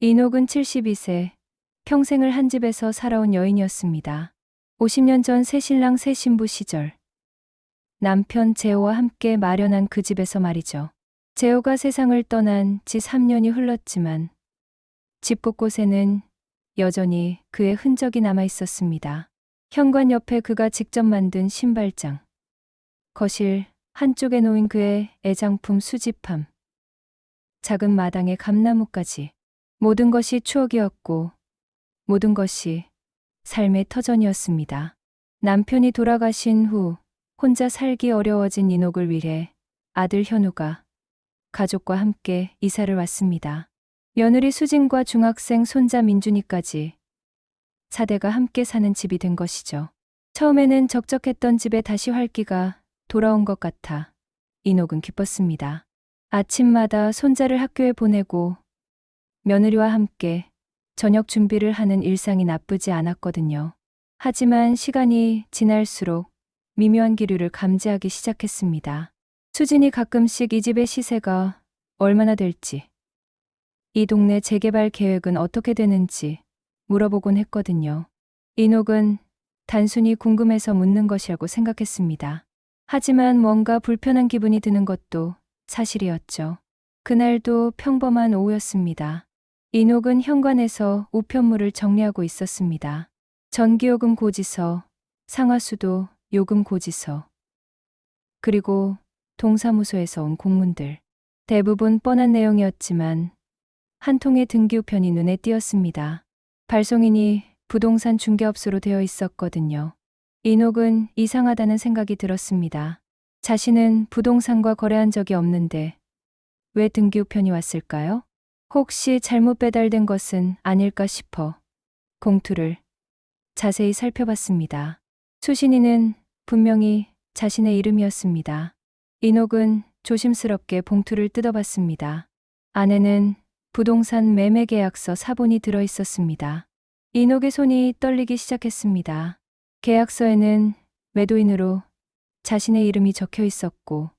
이녹은 72세, 평생을 한 집에서 살아온 여인이었습니다. 50년 전 새신랑 새신부 시절, 남편 재호와 함께 마련한 그 집에서 말이죠. 재호가 세상을 떠난 지 3년이 흘렀지만 집 곳곳에는 여전히 그의 흔적이 남아 있었습니다. 현관 옆에 그가 직접 만든 신발장, 거실 한쪽에 놓인 그의 애장품 수집함, 작은 마당의 감나무까지 모든 것이 추억이었고 모든 것이 삶의 터전이었습니다. 남편이 돌아가신 후 혼자 살기 어려워진 이녹을 위해 아들 현우가 가족과 함께 이사를 왔습니다. 며느리 수진과 중학생 손자 민준이까지 4대가 함께 사는 집이 된 것이죠. 처음에는 적적했던 집에 다시 활기가 돌아온 것 같아 이녹은 기뻤습니다. 아침마다 손자를 학교에 보내고 며느리와 함께 저녁 준비를 하는 일상이 나쁘지 않았거든요. 하지만 시간이 지날수록 미묘한 기류를 감지하기 시작했습니다. 수진이 가끔씩 이 집의 시세가 얼마나 될지, 이 동네 재개발 계획은 어떻게 되는지 물어보곤 했거든요. 이녹은 단순히 궁금해서 묻는 것이라고 생각했습니다. 하지만 뭔가 불편한 기분이 드는 것도 사실이었죠. 그날도 평범한 오후였습니다. 이녹은 현관에서 우편물을 정리하고 있었습니다. 전기요금 고지서, 상하수도 요금 고지서, 그리고 동사무소에서 온 공문들. 대부분 뻔한 내용이었지만 한 통의 등기우편이 눈에 띄었습니다. 발송인이 부동산 중개업소로 되어 있었거든요. 이녹은 이상하다는 생각이 들었습니다. 자신은 부동산과 거래한 적이 없는데 왜 등기우편이 왔을까요? 혹시 잘못 배달된 것은 아닐까 싶어 봉투를 자세히 살펴봤습니다. 수신인은 분명히 자신의 이름이었습니다. 이녹은 조심스럽게 봉투를 뜯어봤습니다. 안에는 부동산 매매 계약서 사본이 들어 있었습니다. 이녹의 손이 떨리기 시작했습니다. 계약서에는 매도인으로 자신의 이름이 적혀 있었고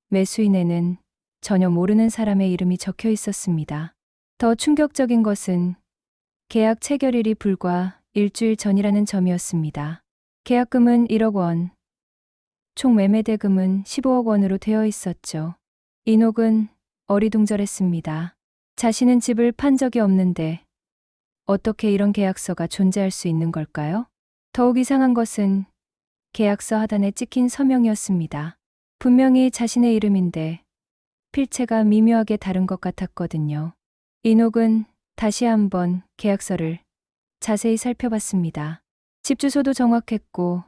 매수인에는 전혀 모르는 사람의 이름이 적혀 있었습니다. 더 충격적인 것은 계약 체결일이 불과 일주일 전이라는 점이었습니다. 계약금은 1억 원, 총 매매 대금은 15억 원으로 되어 있었죠. 이녹은 어리둥절했습니다. 자신은 집을 판 적이 없는데 어떻게 이런 계약서가 존재할 수 있는 걸까요? 더욱 이상한 것은 계약서 하단에 찍힌 서명이었습니다. 분명히 자신의 이름인데 필체가 미묘하게 다른 것 같았거든요. 이녹은 다시 한번 계약서를 자세히 살펴봤습니다. 집 주소도 정확했고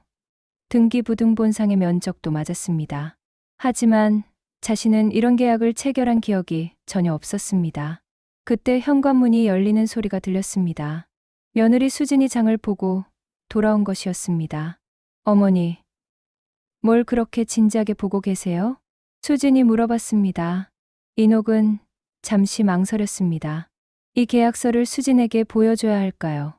등기부등본상의 면적도 맞았습니다. 하지만 자신은 이런 계약을 체결한 기억이 전혀 없었습니다. 그때 현관문이 열리는 소리가 들렸습니다. 며느리 수진이 장을 보고 돌아온 것이었습니다. 어머니, 뭘 그렇게 진지하게 보고 계세요? 수진이 물어봤습니다. 이녹은 잠시 망설였습니다. 이 계약서를 수진에게 보여줘야 할까요?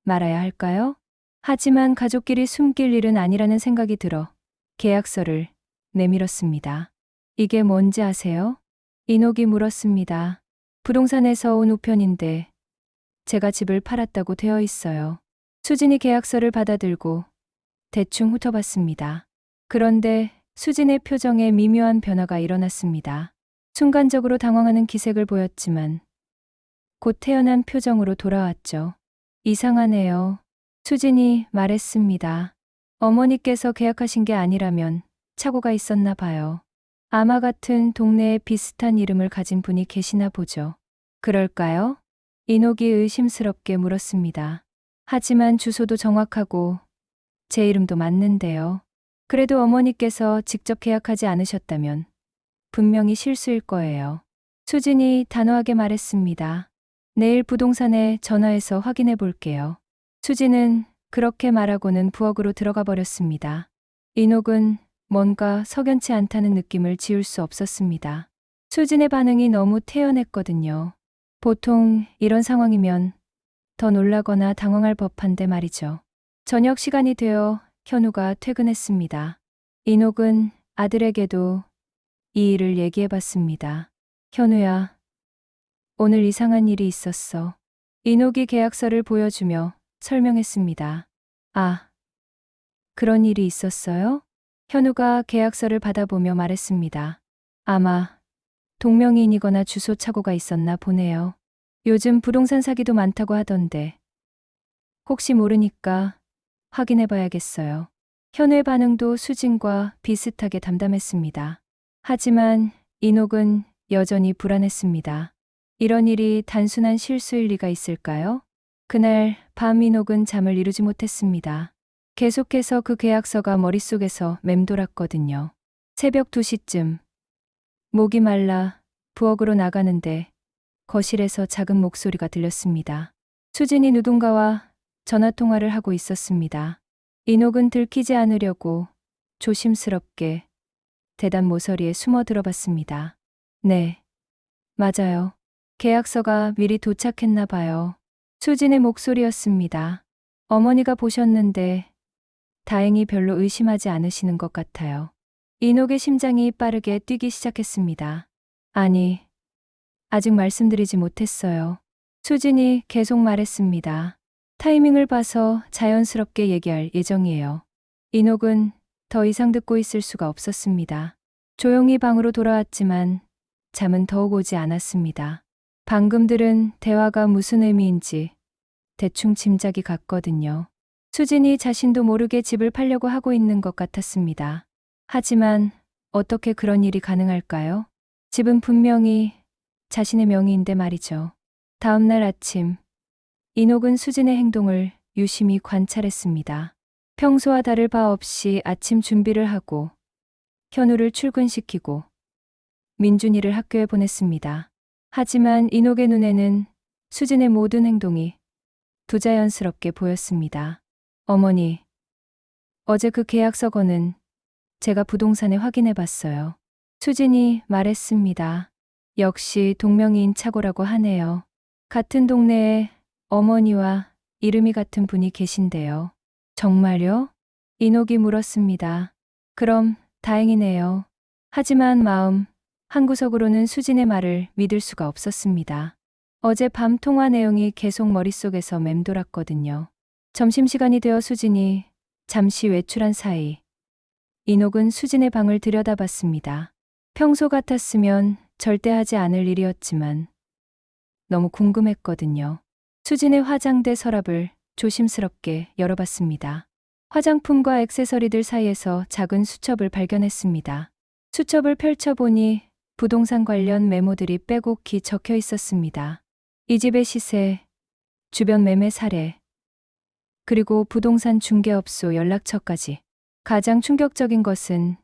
말아야 할까요? 하지만 가족끼리 숨길 일은 아니라는 생각이 들어 계약서를 내밀었습니다. 이게 뭔지 아세요? 이녹이 물었습니다. 부동산에서 온 우편인데 제가 집을 팔았다고 되어 있어요. 수진이 계약서를 받아들고 대충 훑어봤습니다. 그런데 수진의 표정에 미묘한 변화가 일어났습니다. 순간적으로 당황하는 기색을 보였지만 곧 태연한 표정으로 돌아왔죠. 이상하네요. 수진이 말했습니다. 어머니께서 계약하신 게 아니라면 착오가 있었나 봐요. 아마 같은 동네에 비슷한 이름을 가진 분이 계시나 보죠. 그럴까요? 이녹이 의심스럽게 물었습니다. 하지만 주소도 정확하고 제 이름도 맞는데요. 그래도 어머니께서 직접 계약하지 않으셨다면 분명히 실수일 거예요. 수진이 단호하게 말했습니다. 내일 부동산에 전화해서 확인해 볼게요. 수진은 그렇게 말하고는 부엌으로 들어가 버렸습니다. 이녹은 뭔가 석연치 않다는 느낌을 지울 수 없었습니다. 수진의 반응이 너무 태연했거든요. 보통 이런 상황이면 더 놀라거나 당황할 법한데 말이죠. 저녁 시간이 되어 현우가 퇴근했습니다. 이녹은 아들에게도 이 일을 얘기해 봤습니다. 현우야, 오늘 이상한 일이 있었어. 인옥이 계약서를 보여주며 설명했습니다. 아, 그런 일이 있었어요? 현우가 계약서를 받아보며 말했습니다. 아마 동명이인이거나 주소 착오가 있었나 보네요. 요즘 부동산 사기도 많다고 하던데 혹시 모르니까 확인해봐야겠어요. 현우의 반응도 수진과 비슷하게 담담했습니다. 하지만 인옥은 여전히 불안했습니다. 이런 일이 단순한 실수일 리가 있을까요? 그날 밤 인옥은 잠을 이루지 못했습니다. 계속해서 그 계약서가 머릿속에서 맴돌았거든요. 새벽 2시쯤 목이 말라 부엌으로 나가는데 거실에서 작은 목소리가 들렸습니다. 수진이 누군가와 전화통화를 하고 있었습니다. 인옥은 들키지 않으려고 조심스럽게 대담 모서리에 숨어 들어봤습니다. 네, 맞아요. 계약서가 미리 도착했나 봐요. 수진의 목소리였습니다. 어머니가 보셨는데 다행히 별로 의심하지 않으시는 것 같아요. 인옥의 심장이 빠르게 뛰기 시작했습니다. 아니, 아직 말씀드리지 못했어요. 수진이 계속 말했습니다. 타이밍을 봐서 자연스럽게 얘기할 예정이에요. 인옥은 더 이상 듣고 있을 수가 없었습니다. 조용히 방으로 돌아왔지만 잠은 더욱 오지 않았습니다. 방금 들은 대화가 무슨 의미인지 대충 짐작이 갔거든요. 수진이 자신도 모르게 집을 팔려고 하고 있는 것 같았습니다. 하지만 어떻게 그런 일이 가능할까요? 집은 분명히 자신의 명의인데 말이죠. 다음 날 아침, 인옥은 수진의 행동을 유심히 관찰했습니다. 평소와 다를 바 없이 아침 준비를 하고 현우를 출근시키고 민준이를 학교에 보냈습니다. 하지만 인옥의 눈에는 수진의 모든 행동이 부자연스럽게 보였습니다. 어머니, 어제 그 계약서 건은 제가 부동산에 확인해 봤어요. 수진이 말했습니다. 역시 동명이인 착오라고 하네요. 같은 동네에 어머니와 이름이 같은 분이 계신데요. 정말요? 인옥이 물었습니다. 그럼 다행이네요. 하지만 마음 한구석으로는 수진의 말을 믿을 수가 없었습니다. 어제 밤 통화 내용이 계속 머릿속에서 맴돌았거든요. 점심시간이 되어 수진이 잠시 외출한 사이 인옥은 수진의 방을 들여다봤습니다. 평소 같았으면 절대 하지 않을 일이었지만 너무 궁금했거든요. 수진의 화장대 서랍을 조심스럽게 열어봤습니다. 화장품과 액세서리들 사이에서 작은 수첩을 발견했습니다. 수첩을 펼쳐보니 부동산 관련 메모들이 빼곡히 적혀 있었습니다. 이 집의 시세, 주변 매매 사례, 그리고 부동산 중개업소 연락처까지. 가장 충격적인 것은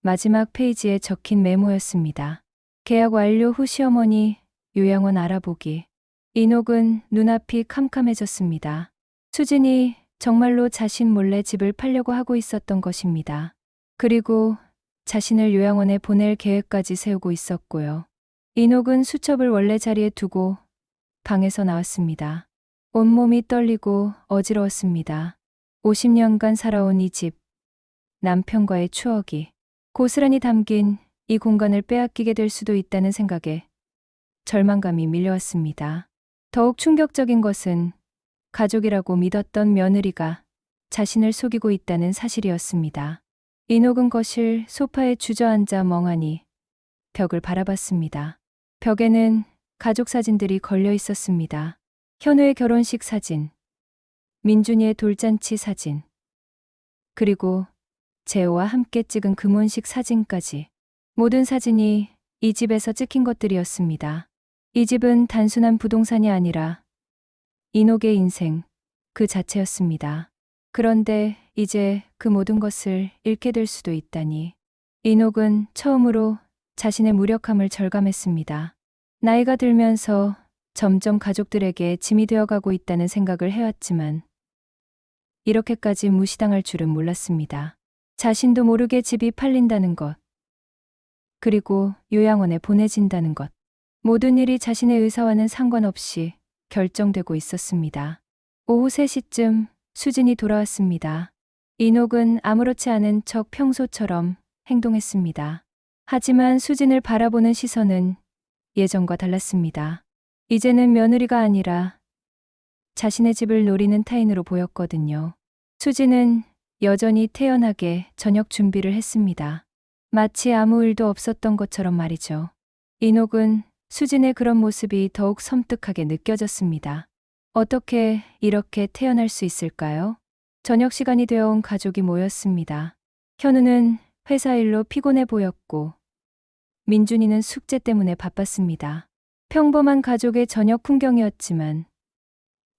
마지막 페이지에 적힌 메모였습니다. 계약 완료 후 시어머니 요양원 알아보기. 인옥은 눈앞이 캄캄해졌습니다. 수진이 정말로 자신 몰래 집을 팔려고 하고 있었던 것입니다. 그리고 자신을 요양원에 보낼 계획까지 세우고 있었고요. 인옥은 수첩을 원래 자리에 두고 방에서 나왔습니다. 온몸이 떨리고 어지러웠습니다. 50년간 살아온 이 집, 남편과의 추억이 고스란히 담긴 이 공간을 빼앗기게 될 수도 있다는 생각에 절망감이 밀려왔습니다. 더욱 충격적인 것은 가족이라고 믿었던 며느리가 자신을 속이고 있다는 사실이었습니다. 인옥은 거실 소파에 주저앉아 멍하니 벽을 바라봤습니다. 벽에는 가족 사진들이 걸려 있었습니다. 현우의 결혼식 사진, 민준이의 돌잔치 사진, 그리고 재호와 함께 찍은 금혼식 사진까지. 모든 사진이 이 집에서 찍힌 것들이었습니다. 이 집은 단순한 부동산이 아니라 인옥의 인생 그 자체였습니다. 그런데 이제 그 모든 것을 잃게 될 수도 있다니. 인옥은 처음으로 자신의 무력함을 절감했습니다. 나이가 들면서 점점 가족들에게 짐이 되어가고 있다는 생각을 해왔지만 이렇게까지 무시당할 줄은 몰랐습니다. 자신도 모르게 집이 팔린다는 것, 그리고 요양원에 보내진다는 것. 모든 일이 자신의 의사와는 상관없이 결정되고 있었습니다. 오후 3시쯤 수진이 돌아왔습니다. 인옥은 아무렇지 않은 척 평소처럼 행동했습니다. 하지만 수진을 바라보는 시선은 예전과 달랐습니다. 이제는 며느리가 아니라 자신의 집을 노리는 타인으로 보였거든요. 수지는 여전히 태연하게 저녁 준비를 했습니다. 마치 아무 일도 없었던 것처럼 말이죠. 인옥은 수진의 그런 모습이 더욱 섬뜩하게 느껴졌습니다. 어떻게 이렇게 태연할 수 있을까요? 저녁 시간이 되어온 가족이 모였습니다. 현우는 회사 일로 피곤해 보였고 민준이는 숙제 때문에 바빴습니다. 평범한 가족의 저녁 풍경이었지만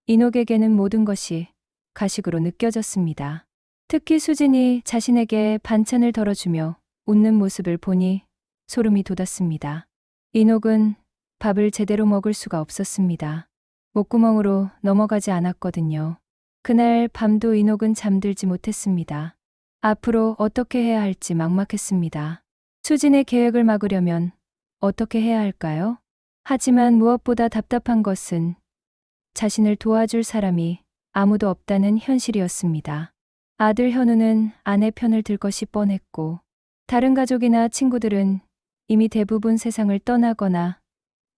인옥에게는 모든 것이 가식으로 느껴졌습니다. 특히 수진이 자신에게 반찬을 덜어주며 웃는 모습을 보니 소름이 돋았습니다. 인옥은 밥을 제대로 먹을 수가 없었습니다. 목구멍으로 넘어가지 않았거든요. 그날 밤도 인옥은 잠들지 못했습니다. 앞으로 어떻게 해야 할지 막막했습니다. 수진의 계획을 막으려면 어떻게 해야 할까요? 하지만 무엇보다 답답한 것은 자신을 도와줄 사람이 아무도 없다는 현실이었습니다. 아들 현우는 아내 편을 들 것이 뻔했고 다른 가족이나 친구들은 이미 대부분 세상을 떠나거나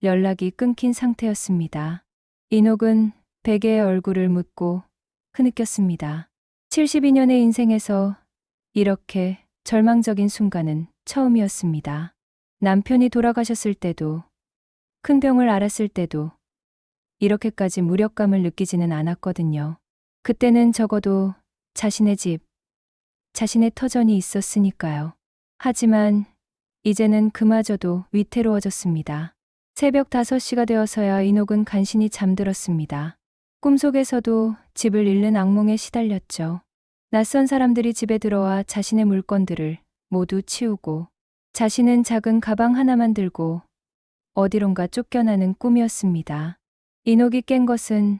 연락이 끊긴 상태였습니다. 인옥은 베개의 얼굴을 묻고 흐느꼈습니다. 72년의 인생에서 이렇게 절망적인 순간은 처음이었습니다. 남편이 돌아가셨을 때도, 큰 병을 앓았을 때도 이렇게까지 무력감을 느끼지는 않았거든요. 그때는 적어도 자신의 집, 자신의 터전이 있었으니까요. 하지만 이제는 그마저도 위태로워졌습니다. 새벽 5시가 되어서야 인옥은 간신히 잠들었습니다. 꿈속에서도 집을 잃는 악몽에 시달렸죠. 낯선 사람들이 집에 들어와 자신의 물건들을 모두 치우고 자신은 작은 가방 하나만 들고 어디론가 쫓겨나는 꿈이었습니다. 인옥이 깬 것은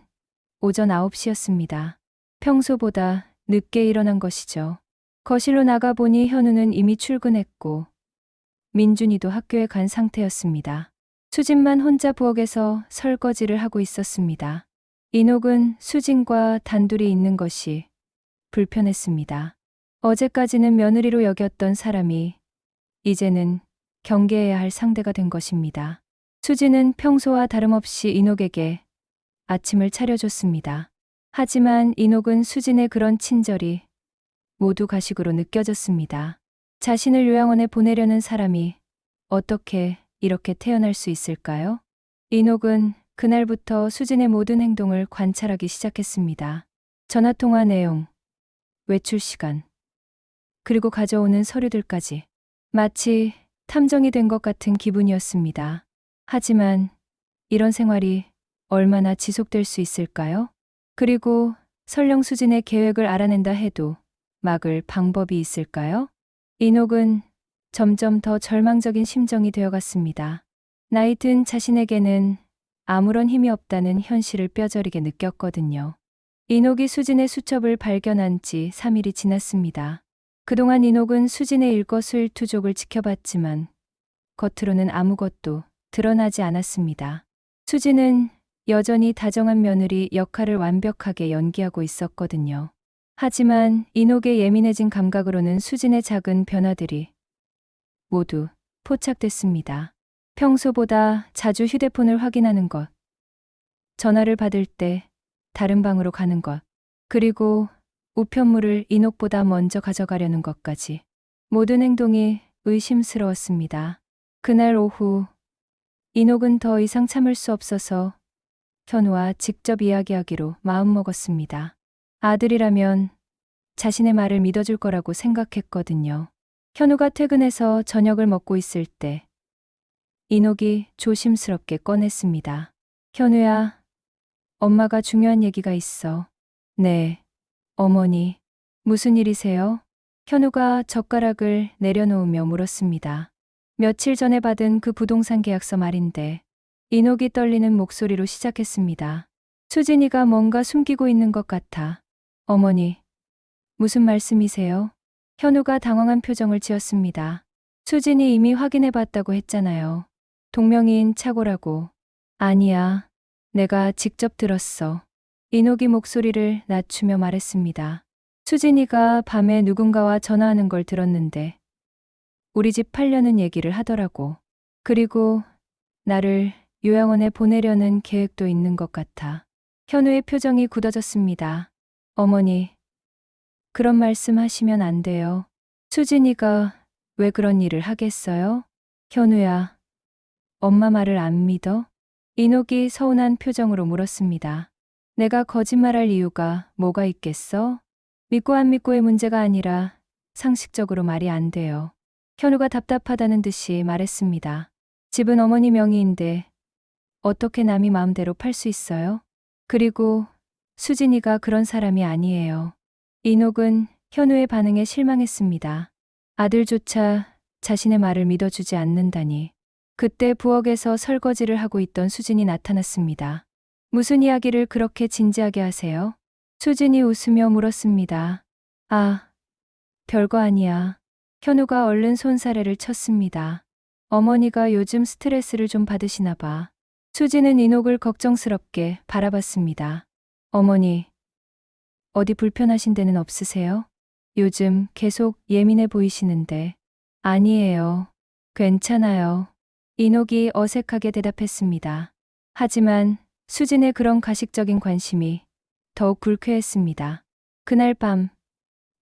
오전 9시였습니다. 평소보다 늦게 일어난 것이죠. 거실로 나가보니 현우는 이미 출근했고 민준이도 학교에 간 상태였습니다. 수진만 혼자 부엌에서 설거지를 하고 있었습니다. 인옥은 수진과 단둘이 있는 것이 불편했습니다. 어제까지는 며느리로 여겼던 사람이 이제는 경계해야 할 상대가 된 것입니다. 수진은 평소와 다름없이 인옥에게 아침을 차려줬습니다. 하지만 인옥은 수진의 그런 친절이 모두 가식으로 느껴졌습니다. 자신을 요양원에 보내려는 사람이 어떻게 이렇게 태어날 수 있을까요? 인옥은 그날부터 수진의 모든 행동을 관찰하기 시작했습니다. 전화통화 내용, 외출 시간, 그리고 가져오는 서류들까지 마치 탐정이 된 것 같은 기분이었습니다. 하지만 이런 생활이 얼마나 지속될 수 있을까요? 그리고 설령 수진의 계획을 알아낸다 해도 막을 방법이 있을까요? 인옥은 점점 더 절망적인 심정이 되어갔습니다. 나이 든 자신에게는 아무런 힘이 없다는 현실을 뼈저리게 느꼈거든요. 인옥이 수진의 수첩을 발견한 지 3일이 지났습니다. 그동안 인옥은 수진의 일거수일투족을 지켜봤지만 겉으로는 아무것도 드러나지 않았습니다. 수진은 여전히 다정한 며느리 역할을 완벽하게 연기하고 있었거든요. 하지만 인옥의 예민해진 감각으로는 수진의 작은 변화들이 모두 포착됐습니다. 평소보다 자주 휴대폰을 확인하는 것, 전화를 받을 때 다른 방으로 가는 것, 그리고 우편물을 인옥보다 먼저 가져가려는 것까지 모든 행동이 의심스러웠습니다. 그날 오후 인옥은 더 이상 참을 수 없어서 현우와 직접 이야기하기로 마음먹었습니다. 아들이라면 자신의 말을 믿어줄 거라고 생각했거든요. 현우가 퇴근해서 저녁을 먹고 있을 때 인옥이 조심스럽게 꺼냈습니다. 현우야, 엄마가 중요한 얘기가 있어. 네, 어머니, 무슨 일이세요? 현우가 젓가락을 내려놓으며 물었습니다. 며칠 전에 받은 그 부동산 계약서 말인데 인옥이 떨리는 목소리로 시작했습니다. 수진이가 뭔가 숨기고 있는 것 같아. 어머니, 무슨 말씀이세요? 현우가 당황한 표정을 지었습니다. 수진이 이미 확인해봤다고 했잖아요. 동명이인 착오라고. 아니야, 내가 직접 들었어. 인옥이 목소리를 낮추며 말했습니다. 수진이가 밤에 누군가와 전화하는 걸 들었는데 우리 집 팔려는 얘기를 하더라고. 그리고 나를 요양원에 보내려는 계획도 있는 것 같아. 현우의 표정이 굳어졌습니다. 어머니, 그런 말씀 하시면 안 돼요. 수진이가 왜 그런 일을 하겠어요? 현우야, 엄마 말을 안 믿어? 이녹이 서운한 표정으로 물었습니다. 내가 거짓말할 이유가 뭐가 있겠어? 믿고 안 믿고의 문제가 아니라 상식적으로 말이 안 돼요. 현우가 답답하다는 듯이 말했습니다. 집은 어머니 명의인데 어떻게 남이 마음대로 팔 수 있어요? 그리고 수진이가 그런 사람이 아니에요. 이녹은 현우의 반응에 실망했습니다. 아들조차 자신의 말을 믿어주지 않는다니. 그때 부엌에서 설거지를 하고 있던 수진이 나타났습니다. 무슨 이야기를 그렇게 진지하게 하세요? 수진이 웃으며 물었습니다. 아, 별거 아니야. 현우가 얼른 손사래를 쳤습니다. 어머니가 요즘 스트레스를 좀 받으시나 봐. 수진은 이녹을 걱정스럽게 바라봤습니다. 어머니, 어디 불편하신 데는 없으세요? 요즘 계속 예민해 보이시는데. 아니에요. 괜찮아요. 이녹이 어색하게 대답했습니다. 하지만 수진의 그런 가식적인 관심이 더욱 불쾌했습니다. 그날 밤,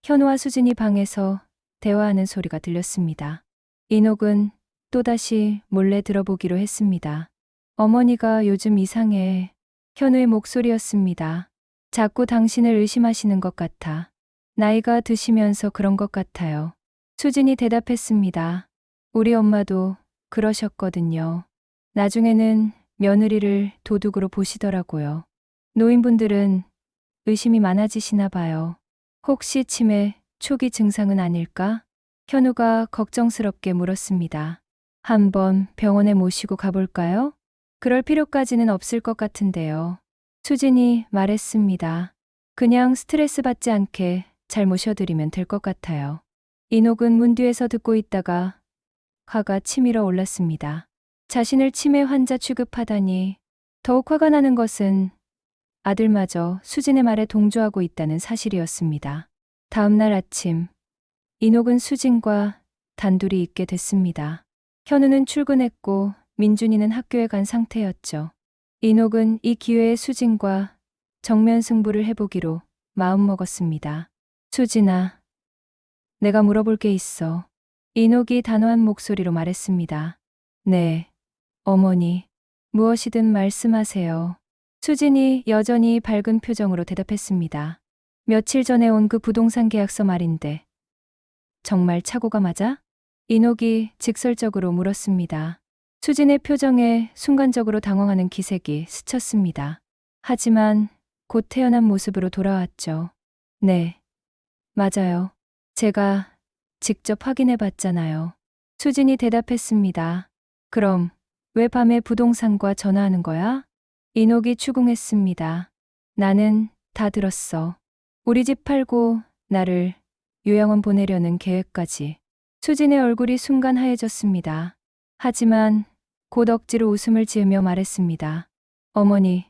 현우와 수진이 방에서 대화하는 소리가 들렸습니다. 이녹은 또다시 몰래 들어보기로 했습니다. 어머니가 요즘 이상해. 현우의 목소리였습니다. 자꾸 당신을 의심하시는 것 같아. 나이가 드시면서 그런 것 같아요. 수진이 대답했습니다. 우리 엄마도 그러셨거든요. 나중에는 며느리를 도둑으로 보시더라고요. 노인분들은 의심이 많아지시나 봐요. 혹시 치매 초기 증상은 아닐까? 현우가 걱정스럽게 물었습니다. 한번 병원에 모시고 가볼까요? 그럴 필요까지는 없을 것 같은데요. 수진이 말했습니다. 그냥 스트레스 받지 않게 잘 모셔드리면 될 것 같아요. 이녹은 문 뒤에서 듣고 있다가 화가 치밀어 올랐습니다. 자신을 치매 환자 취급하다니. 더욱 화가 나는 것은 아들마저 수진의 말에 동조하고 있다는 사실이었습니다. 다음 날 아침, 이녹은 수진과 단둘이 있게 됐습니다. 현우는 출근했고 민준이는 학교에 간 상태였죠. 이녹은 이 기회에 수진과 정면 승부를 해보기로 마음먹었습니다. 수진아, 내가 물어볼 게 있어. 이녹이 단호한 목소리로 말했습니다. 네, 어머니. 무엇이든 말씀하세요. 수진이 여전히 밝은 표정으로 대답했습니다. 며칠 전에 온 그 부동산 계약서 말인데. 정말 착오가 맞아? 이녹이 직설적으로 물었습니다. 수진의 표정에 순간적으로 당황하는 기색이 스쳤습니다. 하지만 곧 태어난 모습으로 돌아왔죠. 네, 맞아요. 제가 직접 확인해 봤잖아요. 수진이 대답했습니다. 그럼 왜 밤에 부동산과 전화하는 거야? 이녹이 추궁했습니다. 나는 다 들었어. 우리 집 팔고 나를 요양원 보내려는 계획까지. 수진의 얼굴이 순간 하얘졌습니다. 하지만 곧 억지로 웃음을 지으며 말했습니다. 어머니,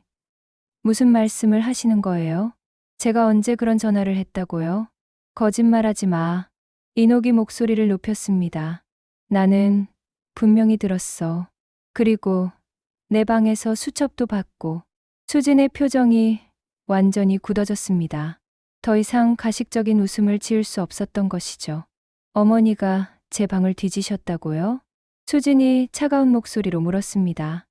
무슨 말씀을 하시는 거예요? 제가 언제 그런 전화를 했다고요? 거짓말하지 마. 이녹이 목소리를 높였습니다. 나는 분명히 들었어. 그리고 내 방에서 수첩도 받고. 수진의 표정이 완전히 굳어졌습니다. 더 이상 가식적인 웃음을 지을 수 없었던 것이죠. 어머니가 제 방을 뒤지셨다고요? 수진이 차가운 목소리로 물었습니다.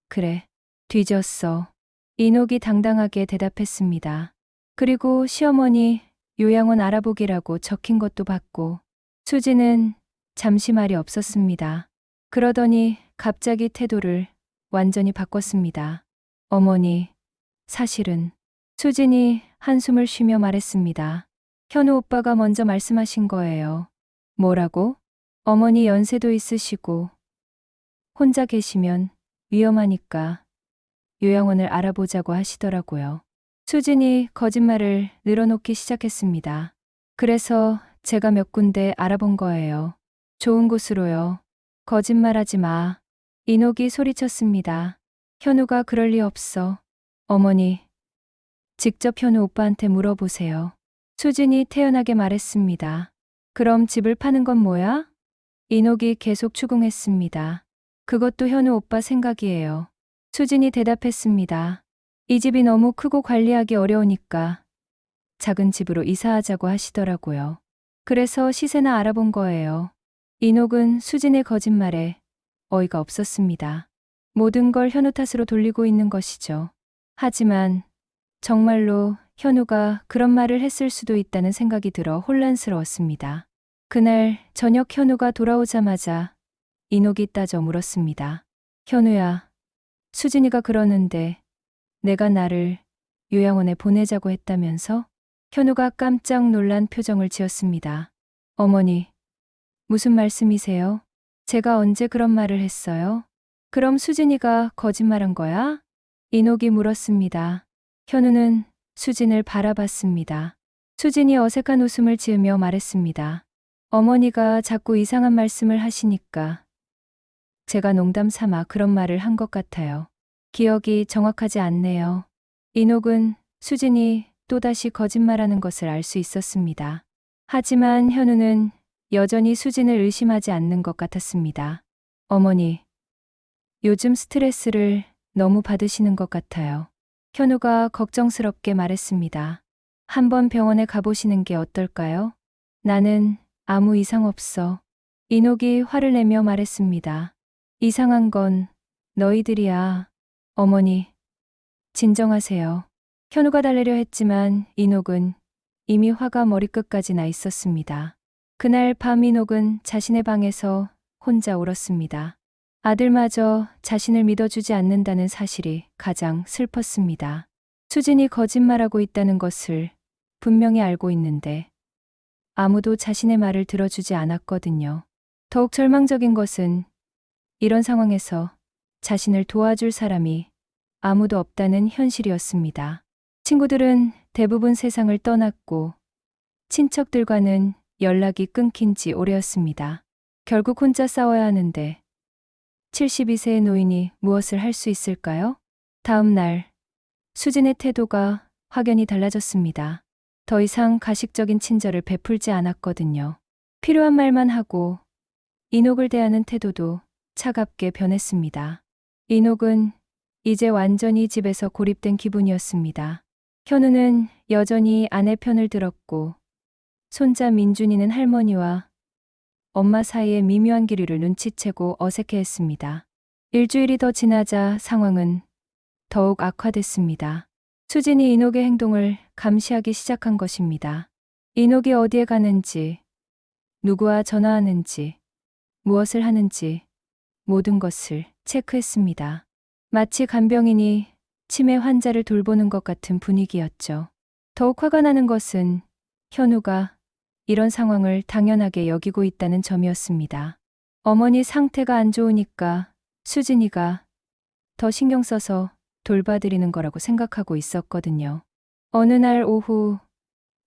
그래, 뒤졌어. 이녹이 당당하게 대답했습니다. 그리고 시어머니 요양원 알아보기라고 적힌 것도 받고. 수진은 잠시 말이 없었습니다. 그러더니 갑자기 태도를 완전히 바꿨습니다. 어머니, 사실은. 수진이 한숨을 쉬며 말했습니다. 현우 오빠가 먼저 말씀하신 거예요. 뭐라고? 어머니 연세도 있으시고 혼자 계시면 위험하니까 요양원을 알아보자고 하시더라고요. 수진이 거짓말을 늘어놓기 시작했습니다. 그래서 제가 몇 군데 알아본 거예요. 좋은 곳으로요. 거짓말하지 마. 이녹이 소리쳤습니다. 현우가 그럴 리 없어. 어머니, 직접 현우 오빠한테 물어보세요. 수진이 태연하게 말했습니다. 그럼 집을 파는 건 뭐야? 이녹이 계속 추궁했습니다. 그것도 현우 오빠 생각이에요. 수진이 대답했습니다. 이 집이 너무 크고 관리하기 어려우니까 작은 집으로 이사하자고 하시더라고요. 그래서 시세나 알아본 거예요. 인옥은 수진의 거짓말에 어이가 없었습니다. 모든 걸 현우 탓으로 돌리고 있는 것이죠. 하지만 정말로 현우가 그런 말을 했을 수도 있다는 생각이 들어 혼란스러웠습니다. 그날 저녁 현우가 돌아오자마자 인옥이 따져 물었습니다. 현우야, 수진이가 그러는데 내가 나를 요양원에 보내자고 했다면서? 현우가 깜짝 놀란 표정을 지었습니다. 어머니, 무슨 말씀이세요? 제가 언제 그런 말을 했어요? 그럼 수진이가 거짓말한 거야? 인옥이 물었습니다. 현우는 수진을 바라봤습니다. 수진이 어색한 웃음을 지으며 말했습니다. 어머니가 자꾸 이상한 말씀을 하시니까 제가 농담 삼아 그런 말을 한 것 같아요. 기억이 정확하지 않네요. 인옥은 수진이 또다시 거짓말하는 것을 알 수 있었습니다. 하지만 현우는 여전히 수진을 의심하지 않는 것 같았습니다. 어머니, 요즘 스트레스를 너무 받으시는 것 같아요. 현우가 걱정스럽게 말했습니다. 한번 병원에 가보시는 게 어떨까요? 나는 아무 이상 없어. 인옥이 화를 내며 말했습니다. 이상한 건 너희들이야. 어머니, 진정하세요. 현우가 달래려 했지만 인옥은 이미 화가 머리끝까지 나 있었습니다. 그날 밤 인옥은 자신의 방에서 혼자 울었습니다. 아들마저 자신을 믿어주지 않는다는 사실이 가장 슬펐습니다. 수진이 거짓말하고 있다는 것을 분명히 알고 있는데 아무도 자신의 말을 들어주지 않았거든요. 더욱 절망적인 것은 이런 상황에서 자신을 도와줄 사람이 아무도 없다는 현실이었습니다. 친구들은 대부분 세상을 떠났고 친척들과는 연락이 끊긴 지 오래였습니다. 결국 혼자 싸워야 하는데 72세의 노인이 무엇을 할 수 있을까요? 다음 날 수진의 태도가 확연히 달라졌습니다. 더 이상 가식적인 친절을 베풀지 않았거든요. 필요한 말만 하고 인옥을 대하는 태도도 차갑게 변했습니다. 인옥은 이제 완전히 집에서 고립된 기분이었습니다. 현우는 여전히 아내 편을 들었고 손자 민준이는 할머니와 엄마 사이의 미묘한 기류를 눈치채고 어색해했습니다. 일주일이 더 지나자 상황은 더욱 악화됐습니다. 수진이 인옥의 행동을 감시하기 시작한 것입니다. 인옥이 어디에 가는지, 누구와 전화하는지, 무엇을 하는지 모든 것을 체크했습니다. 마치 간병인이 치매 환자를 돌보는 것 같은 분위기였죠. 더욱 화가 나는 것은 현우가 이런 상황을 당연하게 여기고 있다는 점이었습니다. 어머니 상태가 안 좋으니까 수진이가 더 신경 써서 돌봐드리는 거라고 생각하고 있었거든요. 어느 날 오후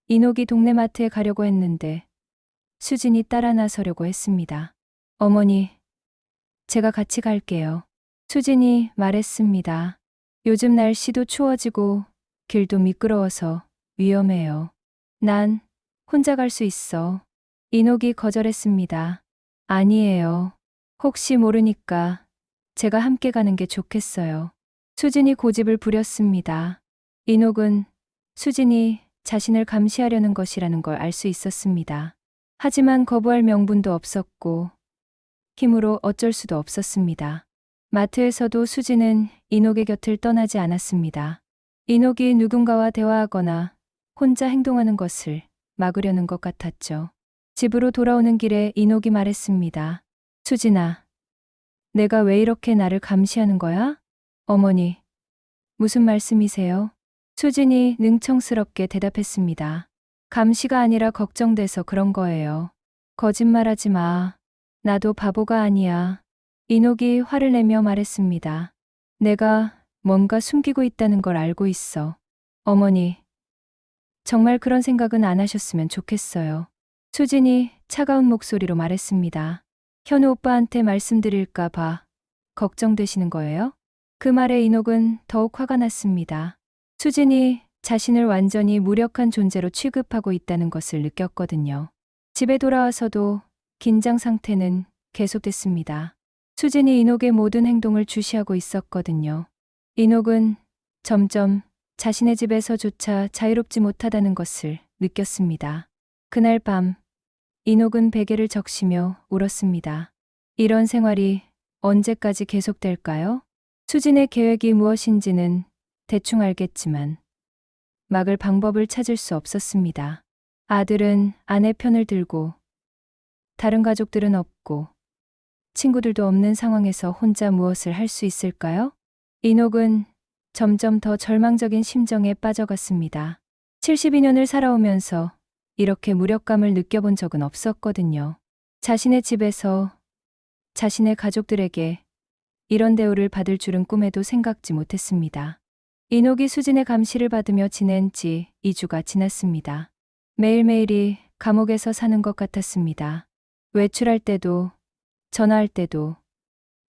인옥이 동네 마트에 가려고 했는데 수진이 따라 나서려고 했습니다. 어머니, 제가 같이 갈게요. 수진이 말했습니다. 요즘 날씨도 추워지고 길도 미끄러워서 위험해요. 난 혼자 갈 수 있어. 인옥이 거절했습니다. 아니에요. 혹시 모르니까 제가 함께 가는 게 좋겠어요. 수진이 고집을 부렸습니다. 인옥은 수진이 자신을 감시하려는 것이라는 걸 알 수 있었습니다. 하지만 거부할 명분도 없었고 힘으로 어쩔 수도 없었습니다. 마트에서도 수진은 인옥의 곁을 떠나지 않았습니다. 인옥이 누군가와 대화하거나 혼자 행동하는 것을 막으려는 것 같았죠. 집으로 돌아오는 길에 인옥이 말했습니다. 수진아, 내가 왜 이렇게 나를 감시하는 거야? 어머니, 무슨 말씀이세요? 수진이 능청스럽게 대답했습니다. 감시가 아니라 걱정돼서 그런 거예요. 거짓말하지 마. 나도 바보가 아니야. 인옥이 화를 내며 말했습니다. 내가 뭔가 숨기고 있다는 걸 알고 있어. 어머니, 정말 그런 생각은 안 하셨으면 좋겠어요. 수진이 차가운 목소리로 말했습니다. 현우 오빠한테 말씀드릴까 봐 걱정되시는 거예요? 그 말에 인옥은 더욱 화가 났습니다. 수진이 자신을 완전히 무력한 존재로 취급하고 있다는 것을 느꼈거든요. 집에 돌아와서도 긴장 상태는 계속됐습니다. 수진이 인옥의 모든 행동을 주시하고 있었거든요. 인옥은 점점 자신의 집에서조차 자유롭지 못하다는 것을 느꼈습니다. 그날 밤 인옥은 베개를 적시며 울었습니다. 이런 생활이 언제까지 계속될까요? 수진의 계획이 무엇인지는 대충 알겠지만 막을 방법을 찾을 수 없었습니다. 아들은 아내 편을 들고 다른 가족들은 없고 친구들도 없는 상황에서 혼자 무엇을 할 수 있을까요? 인옥은 점점 더 절망적인 심정에 빠져갔습니다. 72년을 살아오면서 이렇게 무력감을 느껴본 적은 없었거든요. 자신의 집에서 자신의 가족들에게 이런 대우를 받을 줄은 꿈에도 생각지 못했습니다. 인옥이 수진의 감시를 받으며 지낸 지 2주가 지났습니다. 매일매일이 감옥에서 사는 것 같았습니다. 외출할 때도, 전화할 때도,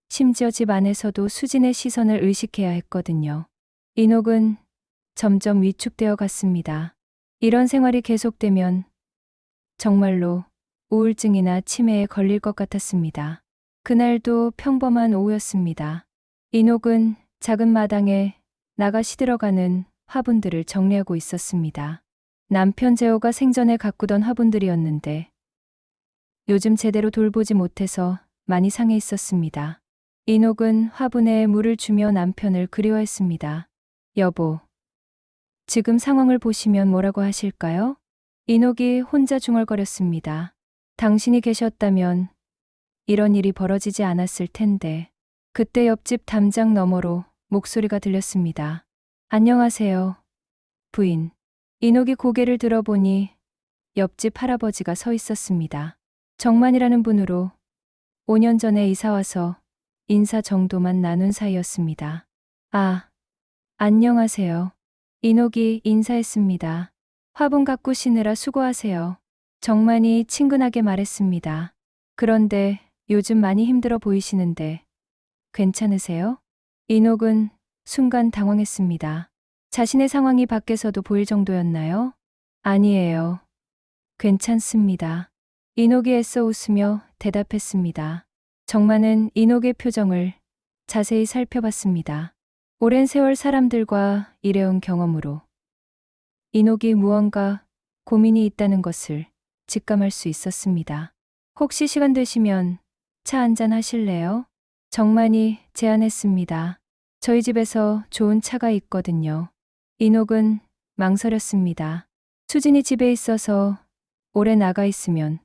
심지어 집 안에서도 수진의 시선을 의식해야 했거든요. 인옥은 점점 위축되어 갔습니다. 이런 생활이 계속되면 정말로 우울증이나 치매에 걸릴 것 같았습니다. 그날도 평범한 오후였습니다. 인옥은 작은 마당에 나가 시들어가는 화분들을 정리하고 있었습니다. 남편 재호가 생전에 가꾸던 화분들이었는데 요즘 제대로 돌보지 못해서 많이 상해 있었습니다. 인옥은 화분에 물을 주며 남편을 그리워했습니다. 여보, 지금 상황을 보시면 뭐라고 하실까요? 인옥이 혼자 중얼거렸습니다. 당신이 계셨다면 이런 일이 벌어지지 않았을 텐데. 그때 옆집 담장 너머로 목소리가 들렸습니다. 안녕하세요, 부인. 인옥이 고개를 들어보니 옆집 할아버지가 서 있었습니다. 정만이라는 분으로 5년 전에 이사와서 인사 정도만 나눈 사이였습니다. 아, 안녕하세요. 인옥이 인사했습니다. 화분 가꾸시느라 수고하세요. 정만이 친근하게 말했습니다. 그런데 요즘 많이 힘들어 보이시는데 괜찮으세요? 인옥은 순간 당황했습니다. 자신의 상황이 밖에서도 보일 정도였나요? 아니에요. 괜찮습니다. 인옥이 애써 웃으며 대답했습니다. 정만은 인옥의 표정을 자세히 살펴봤습니다. 오랜 세월 사람들과 일해온 경험으로 인옥이 무언가 고민이 있다는 것을 직감할 수 있었습니다. 혹시 시간 되시면 차 한잔 하실래요? 정만이 제안했습니다. 저희 집에서 좋은 차가 있거든요. 인옥은 망설였습니다. 수진이 집에 있어서 오래 나가 있으면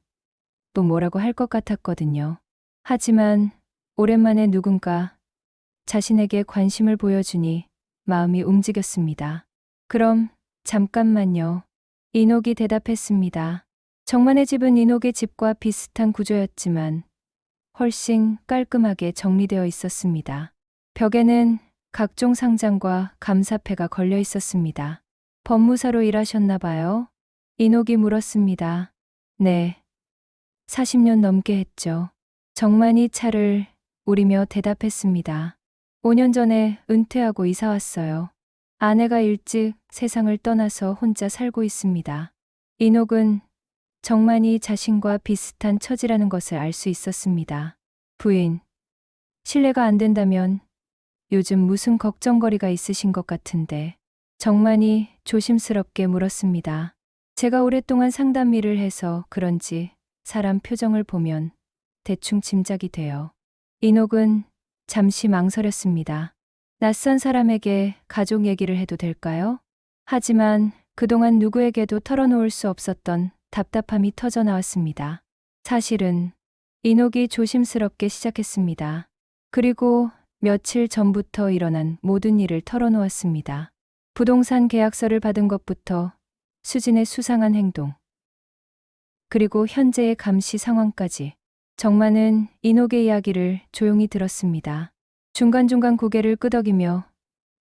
또 뭐라고 할 것 같았거든요. 하지만 오랜만에 누군가 자신에게 관심을 보여주니 마음이 움직였습니다. 그럼 잠깐만요. 인옥이 대답했습니다. 정만의 집은 인옥의 집과 비슷한 구조였지만 훨씬 깔끔하게 정리되어 있었습니다. 벽에는 각종 상장과 감사패가 걸려 있었습니다. 법무사로 일하셨나 봐요? 인옥이 물었습니다. 네. 40년 넘게 했죠. 정만이 차를 우리며 대답했습니다. 5년 전에 은퇴하고 이사 왔어요. 아내가 일찍 세상을 떠나서 혼자 살고 있습니다. 인옥은 정만이 자신과 비슷한 처지라는 것을 알 수 있었습니다. 부인, 실례가 안 된다면 요즘 무슨 걱정거리가 있으신 것 같은데. 정만이 조심스럽게 물었습니다. 제가 오랫동안 상담 일을 해서 그런지 사람 표정을 보면 대충 짐작이 돼요. 인옥은 잠시 망설였습니다. 낯선 사람에게 가족 얘기를 해도 될까요? 하지만 그동안 누구에게도 털어놓을 수 없었던 답답함이 터져 나왔습니다. 사실은 인옥이 조심스럽게 시작했습니다. 그리고 며칠 전부터 일어난 모든 일을 털어놓았습니다. 부동산 계약서를 받은 것부터 수진의 수상한 행동, 그리고 현재의 감시 상황까지. 정만은 인옥의 이야기를 조용히 들었습니다. 중간중간 고개를 끄덕이며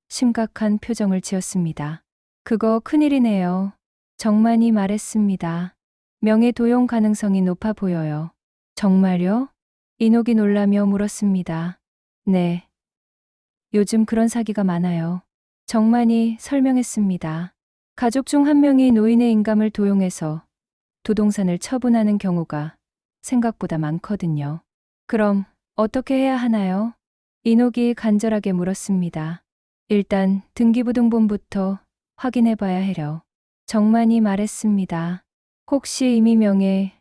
심각한 표정을 지었습니다. 그거 큰일이네요. 정만이 말했습니다. 명예 도용 가능성이 높아 보여요. 정말요? 인옥이 놀라며 물었습니다. 네. 요즘 그런 사기가 많아요. 정만이 설명했습니다. 가족 중 한 명이 노인의 인감을 도용해서 부동산을 처분하는 경우가 생각보다 많거든요. 그럼 어떻게 해야 하나요? 이녹이 간절하게 물었습니다. 일단 등기부등본부터 확인해 봐야 해요. 정만이 말했습니다. 혹시 이미 명예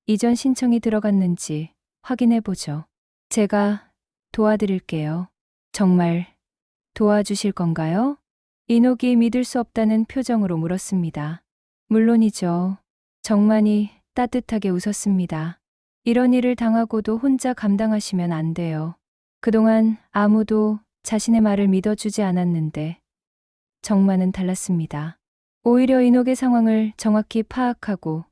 이전 신청이 들어갔는지 확인해 보죠. 제가 도와드릴게요. 정말 도와주실 건가요? 이녹이 믿을 수 없다는 표정으로 물었습니다. 물론이죠. 정만이 따뜻하게 웃었습니다. 이런 일을 당하고도 혼자 감당하시면 안 돼요. 그동안 아무도 자신의 말을 믿어주지 않았는데 정만은 달랐습니다. 오히려 이녹의 상황을 정확히 파악하고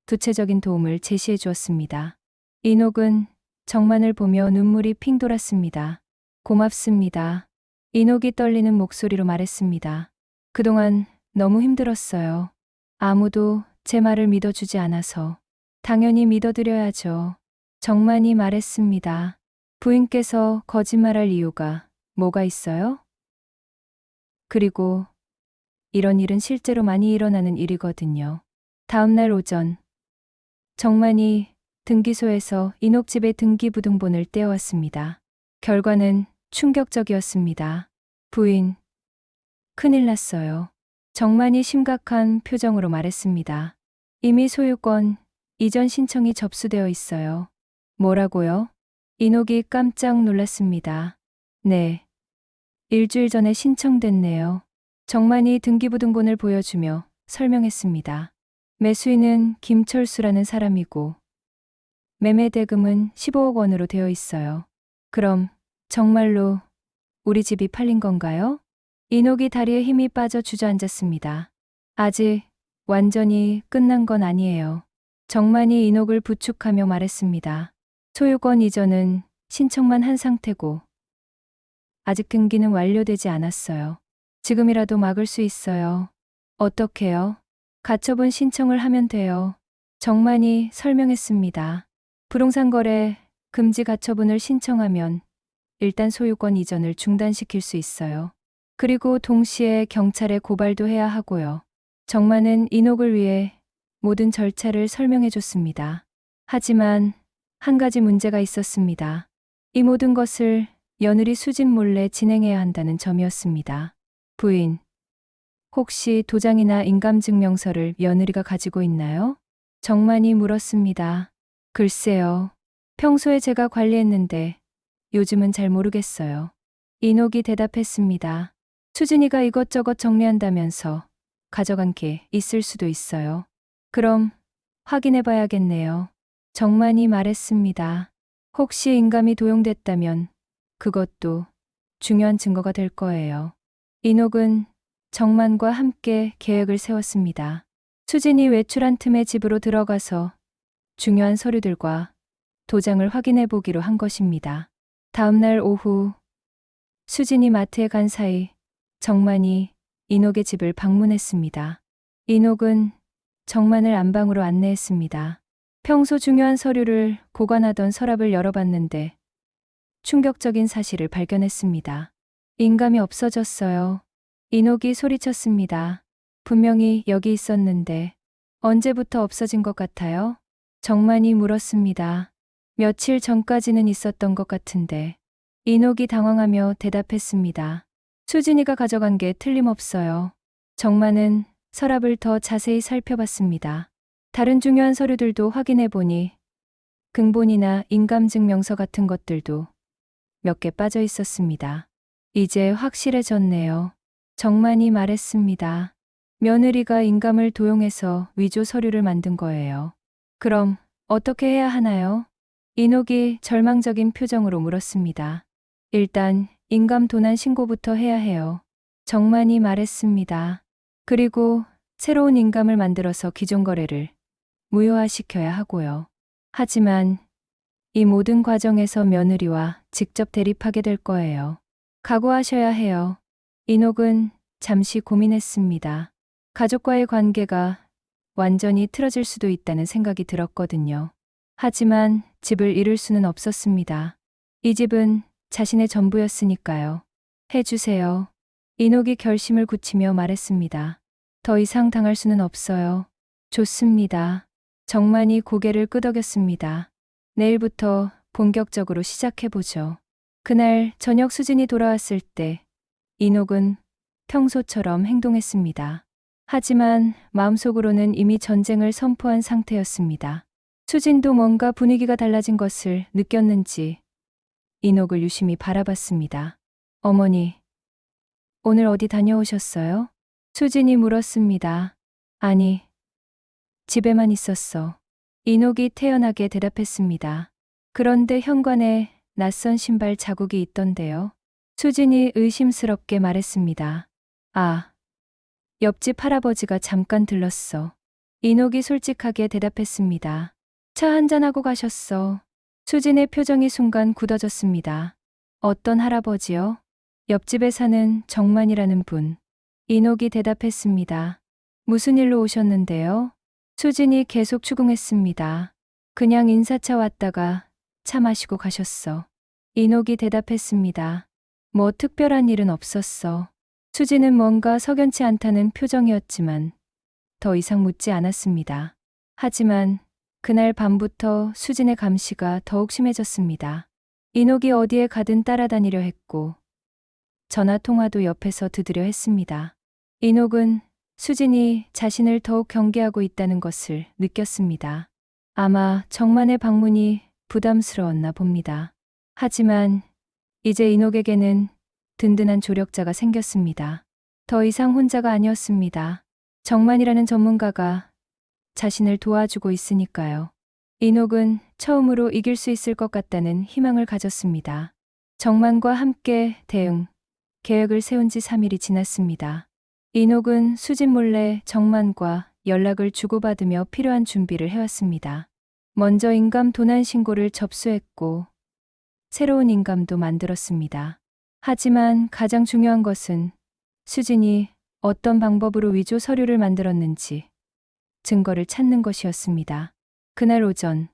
구체적인 도움을 제시해 주었습니다. 이녹은 정만을 보며 눈물이 핑 돌았습니다. 고맙습니다. 이녹이 떨리는 목소리로 말했습니다. 그동안 너무 힘들었어요. 아무도 제 말을 믿어주지 않아서. 당연히 믿어드려야죠. 정만이 말했습니다. 부인께서 거짓말할 이유가 뭐가 있어요? 그리고 이런 일은 실제로 많이 일어나는 일이거든요. 다음 날 오전, 정만이 등기소에서 이녹 집의 등기부등본을 떼어왔습니다. 결과는 충격적이었습니다. 부인, 큰일 났어요. 정만이 심각한 표정으로 말했습니다. 이미 소유권 이전 신청이 접수되어 있어요. 뭐라고요? 이녹이 깜짝 놀랐습니다. 네. 일주일 전에 신청됐네요. 정만이 등기부등본을 보여주며 설명했습니다. 매수인은 김철수라는 사람이고 매매 대금은 15억 원으로 되어 있어요. 그럼 정말로 우리 집이 팔린 건가요? 이녹이 다리에 힘이 빠져 주저앉았습니다. 아직 완전히 끝난 건 아니에요. 정만이 이녹을 부축하며 말했습니다. 소유권 이전은 신청만 한 상태고 아직 등기는 완료되지 않았어요. 지금이라도 막을 수 있어요. 어떻게요? 가처분 신청을 하면 돼요. 정만이 설명했습니다. 부동산 거래 금지 가처분을 신청하면 일단 소유권 이전을 중단시킬 수 있어요. 그리고 동시에 경찰에 고발도 해야 하고요. 정만은 이녹을 위해 모든 절차를 설명해 줬습니다. 하지만 한 가지 문제가 있었습니다. 이 모든 것을 며느리 수진 몰래 진행해야 한다는 점이었습니다. 부인, 혹시 도장이나 인감증명서를 며느리가 가지고 있나요? 정만이 물었습니다. 글쎄요. 평소에 제가 관리했는데 요즘은 잘 모르겠어요. 이녹이 대답했습니다. 수진이가 이것저것 정리한다면서 가져간 게 있을 수도 있어요. 그럼 확인해 봐야겠네요. 정만이 말했습니다. 혹시 인감이 도용됐다면 그것도 중요한 증거가 될 거예요. 이녹은 정만과 함께 계획을 세웠습니다. 수진이 외출한 틈에 집으로 들어가서 중요한 서류들과 도장을 확인해 보기로 한 것입니다. 다음 날 오후 수진이 마트에 간 사이 정만이 이녹의 집을 방문했습니다. 이녹은 정만을 안방으로 안내했습니다. 평소 중요한 서류를 보관하던 서랍을 열어봤는데 충격적인 사실을 발견했습니다. 인감이 없어졌어요. 이녹이 소리쳤습니다. 분명히 여기 있었는데 언제부터 없어진 것 같아요? 정만이 물었습니다. 며칠 전까지는 있었던 것 같은데. 이녹이 당황하며 대답했습니다. 수진이가 가져간 게 틀림없어요. 정만은 서랍을 더 자세히 살펴봤습니다. 다른 중요한 서류들도 확인해 보니 등본이나 인감증명서 같은 것들도 몇 개 빠져 있었습니다. 이제 확실해졌네요. 정만이 말했습니다. 며느리가 인감을 도용해서 위조 서류를 만든 거예요. 그럼 어떻게 해야 하나요? 이녹이 절망적인 표정으로 물었습니다. 일단 인감 도난 신고부터 해야 해요. 정만이 말했습니다. 그리고 새로운 인감을 만들어서 기존 거래를 무효화시켜야 하고요. 하지만 이 모든 과정에서 며느리와 직접 대립하게 될 거예요. 각오하셔야 해요. 이녹은 잠시 고민했습니다. 가족과의 관계가 완전히 틀어질 수도 있다는 생각이 들었거든요. 하지만 집을 잃을 수는 없었습니다. 이 집은 자신의 전부였으니까요. 해주세요. 이녹이 결심을 굳히며 말했습니다. 더 이상 당할 수는 없어요. 좋습니다. 정만이 고개를 끄덕였습니다. 내일부터 본격적으로 시작해보죠. 그날 저녁 수진이 돌아왔을 때 인옥은 평소처럼 행동했습니다. 하지만 마음속으로는 이미 전쟁을 선포한 상태였습니다. 수진도 뭔가 분위기가 달라진 것을 느꼈는지 인옥을 유심히 바라봤습니다. 어머니, 오늘 어디 다녀오셨어요? 수진이 물었습니다. 아니, 집에만 있었어. 인옥이 태연하게 대답했습니다. 그런데 현관에 낯선 신발 자국이 있던데요. 수진이 의심스럽게 말했습니다. 아, 옆집 할아버지가 잠깐 들렀어. 인옥이 솔직하게 대답했습니다. 차 한잔하고 가셨어. 수진의 표정이 순간 굳어졌습니다. 어떤 할아버지요? 옆집에 사는 정만이라는 분. 인옥이 대답했습니다. 무슨 일로 오셨는데요? 수진이 계속 추궁했습니다. 그냥 인사차 왔다가 차 마시고 가셨어. 인옥이 대답했습니다. 뭐 특별한 일은 없었어. 수진은 뭔가 석연치 않다는 표정이었지만 더 이상 묻지 않았습니다. 하지만 그날 밤부터 수진의 감시가 더욱 심해졌습니다. 인옥이 어디에 가든 따라다니려 했고 전화 통화도 옆에서 들으려 했습니다. 인옥은 수진이 자신을 더욱 경계하고 있다는 것을 느꼈습니다. 아마 정만의 방문이 부담스러웠나 봅니다. 하지만 이제 인옥에게는 든든한 조력자가 생겼습니다. 더 이상 혼자가 아니었습니다. 정만이라는 전문가가 자신을 도와주고 있으니까요. 인옥은 처음으로 이길 수 있을 것 같다는 희망을 가졌습니다. 정만과 함께 대응, 계획을 세운 지 3일이 지났습니다. 인옥은 수진 몰래 정만과 연락을 주고받으며 필요한 준비를 해왔습니다. 먼저 인감 도난 신고를 접수했고 새로운 인감도 만들었습니다. 하지만 가장 중요한 것은 수진이 어떤 방법으로 위조 서류를 만들었는지 증거를 찾는 것이었습니다. 그날 오전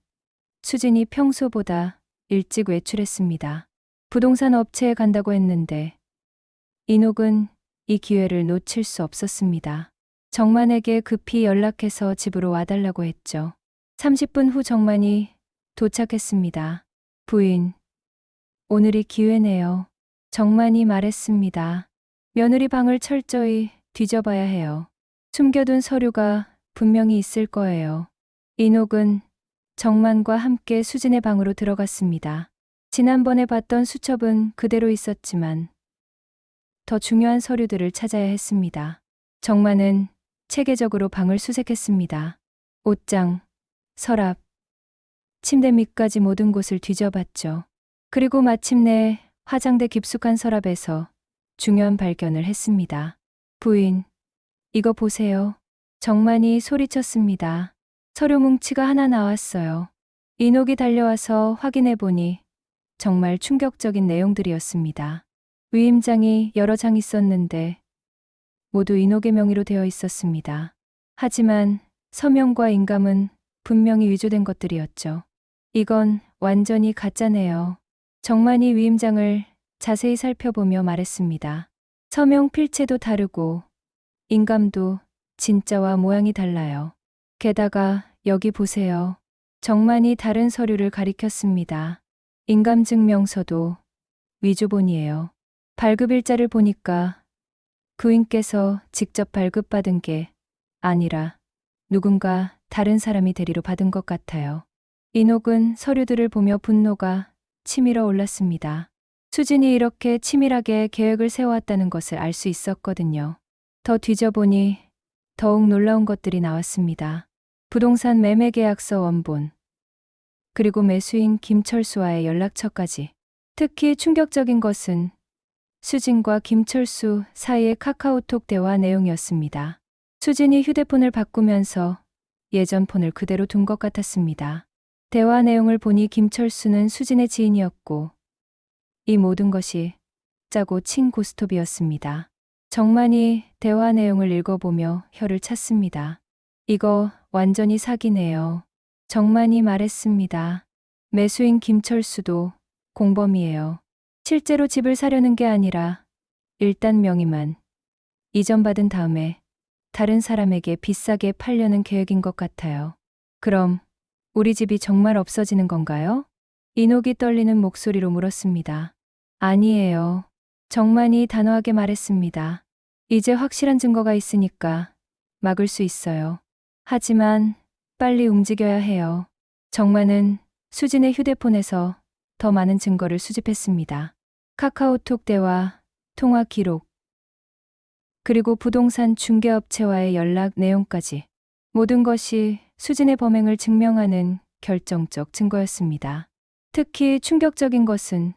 수진이 평소보다 일찍 외출했습니다. 부동산 업체에 간다고 했는데 인옥은 이 기회를 놓칠 수 없었습니다. 정만에게 급히 연락해서 집으로 와달라고 했죠. 30분 후 정만이 도착했습니다. 부인, 오늘이 기회네요. 정만이 말했습니다. 며느리 방을 철저히 뒤져봐야 해요. 숨겨둔 서류가 분명히 있을 거예요. 인옥은 정만과 함께 수진의 방으로 들어갔습니다. 지난번에 봤던 수첩은 그대로 있었지만 더 중요한 서류들을 찾아야 했습니다. 정만은 체계적으로 방을 수색했습니다. 옷장, 서랍, 침대 밑까지 모든 곳을 뒤져봤죠. 그리고 마침내 화장대 깊숙한 서랍에서 중요한 발견을 했습니다. 부인, 이거 보세요. 정만이 소리쳤습니다. 서류 뭉치가 하나 나왔어요. 인옥이 달려와서 확인해 보니 정말 충격적인 내용들이었습니다. 위임장이 여러 장 있었는데 모두 인옥의 명의로 되어 있었습니다. 하지만 서명과 인감은 분명히 위조된 것들이었죠. 이건 완전히 가짜네요. 정만이 위임장을 자세히 살펴보며 말했습니다. 서명 필체도 다르고 인감도 진짜와 모양이 달라요. 게다가 여기 보세요. 정만이 다른 서류를 가리켰습니다. 인감증명서도 위조본이에요. 발급일자를 보니까 부인께서 직접 발급받은 게 아니라 누군가 다른 사람이 대리로 받은 것 같아요. 인옥은 서류들을 보며 분노가 치밀어 올랐습니다. 수진이 이렇게 치밀하게 계획을 세워왔다는 것을 알 수 있었거든요. 더 뒤져보니 더욱 놀라운 것들이 나왔습니다. 부동산 매매 계약서 원본, 그리고 매수인 김철수와의 연락처까지. 특히 충격적인 것은 수진과 김철수 사이의 카카오톡 대화 내용이었습니다. 수진이 휴대폰을 바꾸면서 예전 폰을 그대로 둔 것 같았습니다. 대화 내용을 보니 김철수는 수진의 지인이었고 이 모든 것이 짜고 친 고스톱이었습니다. 정만이 대화 내용을 읽어보며 혀를 찼습니다. 이거 완전히 사기네요. 정만이 말했습니다. 매수인 김철수도 공범이에요. 실제로 집을 사려는 게 아니라 일단 명의만 이전받은 다음에 다른 사람에게 비싸게 팔려는 계획인 것 같아요. 그럼 우리 집이 정말 없어지는 건가요? 이녹이 떨리는 목소리로 물었습니다. 아니에요. 정만이 단호하게 말했습니다. 이제 확실한 증거가 있으니까 막을 수 있어요. 하지만 빨리 움직여야 해요. 정만은 수진의 휴대폰에서 더 많은 증거를 수집했습니다. 카카오톡 대화, 통화 기록, 그리고 부동산 중개업체와의 연락 내용까지. 모든 것이 수진의 범행을 증명하는 결정적 증거였습니다. 특히 충격적인 것은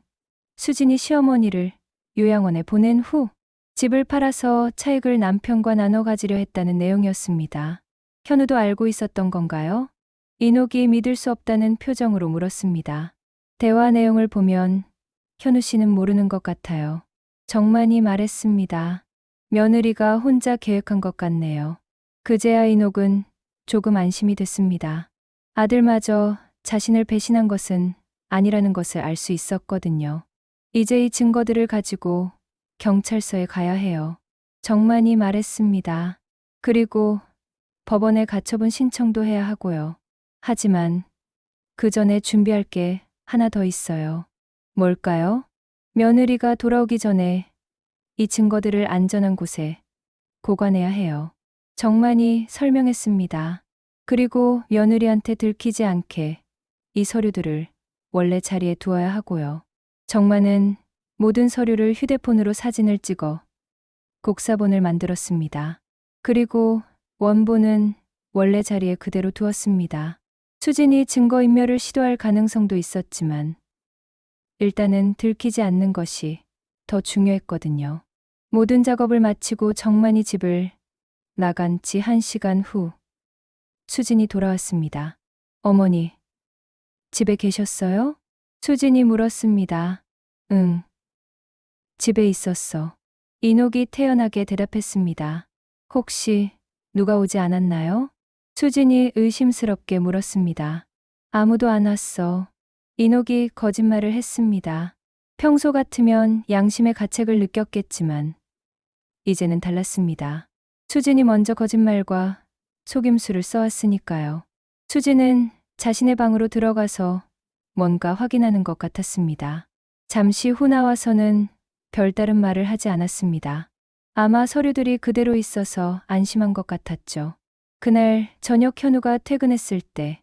수진이 시어머니를 요양원에 보낸 후 집을 팔아서 차익을 남편과 나눠 가지려 했다는 내용이었습니다. 현우도 알고 있었던 건가요? 이녹이 믿을 수 없다는 표정으로 물었습니다. 대화 내용을 보면 현우 씨는 모르는 것 같아요. 정만이 말했습니다. 며느리가 혼자 계획한 것 같네요. 그제야 이녹은 조금 안심이 됐습니다. 아들마저 자신을 배신한 것은 아니라는 것을 알 수 있었거든요. 이제 이 증거들을 가지고 경찰서에 가야 해요. 정만이 말했습니다. 그리고 법원에 가처분 신청도 해야 하고요. 하지만 그 전에 준비할 게 하나 더 있어요. 뭘까요? 며느리가 돌아오기 전에 이 증거들을 안전한 곳에 보관해야 해요. 정만이 설명했습니다. 그리고 며느리한테 들키지 않게 이 서류들을 원래 자리에 두어야 하고요. 정만은 모든 서류를 휴대폰으로 사진을 찍어 곡사본을 만들었습니다. 그리고 원본은 원래 자리에 그대로 두었습니다. 수진이 증거인멸을 시도할 가능성도 있었지만 일단은 들키지 않는 것이 더 중요했거든요. 모든 작업을 마치고 정만이 집을 나간 지 1시간 후 수진이 돌아왔습니다. 어머니, 집에 계셨어요? 수진이 물었습니다. 응, 집에 있었어. 이녹이 태연하게 대답했습니다. 혹시 누가 오지 않았나요? 수진이 의심스럽게 물었습니다. 아무도 안 왔어. 이녹이 거짓말을 했습니다. 평소 같으면 양심의 가책을 느꼈겠지만 이제는 달랐습니다. 수진이 먼저 거짓말과 속임수를 써왔으니까요. 수진은 자신의 방으로 들어가서 뭔가 확인하는 것 같았습니다. 잠시 후 나와서는 별다른 말을 하지 않았습니다. 아마 서류들이 그대로 있어서 안심한 것 같았죠. 그날 저녁 현우가 퇴근했을 때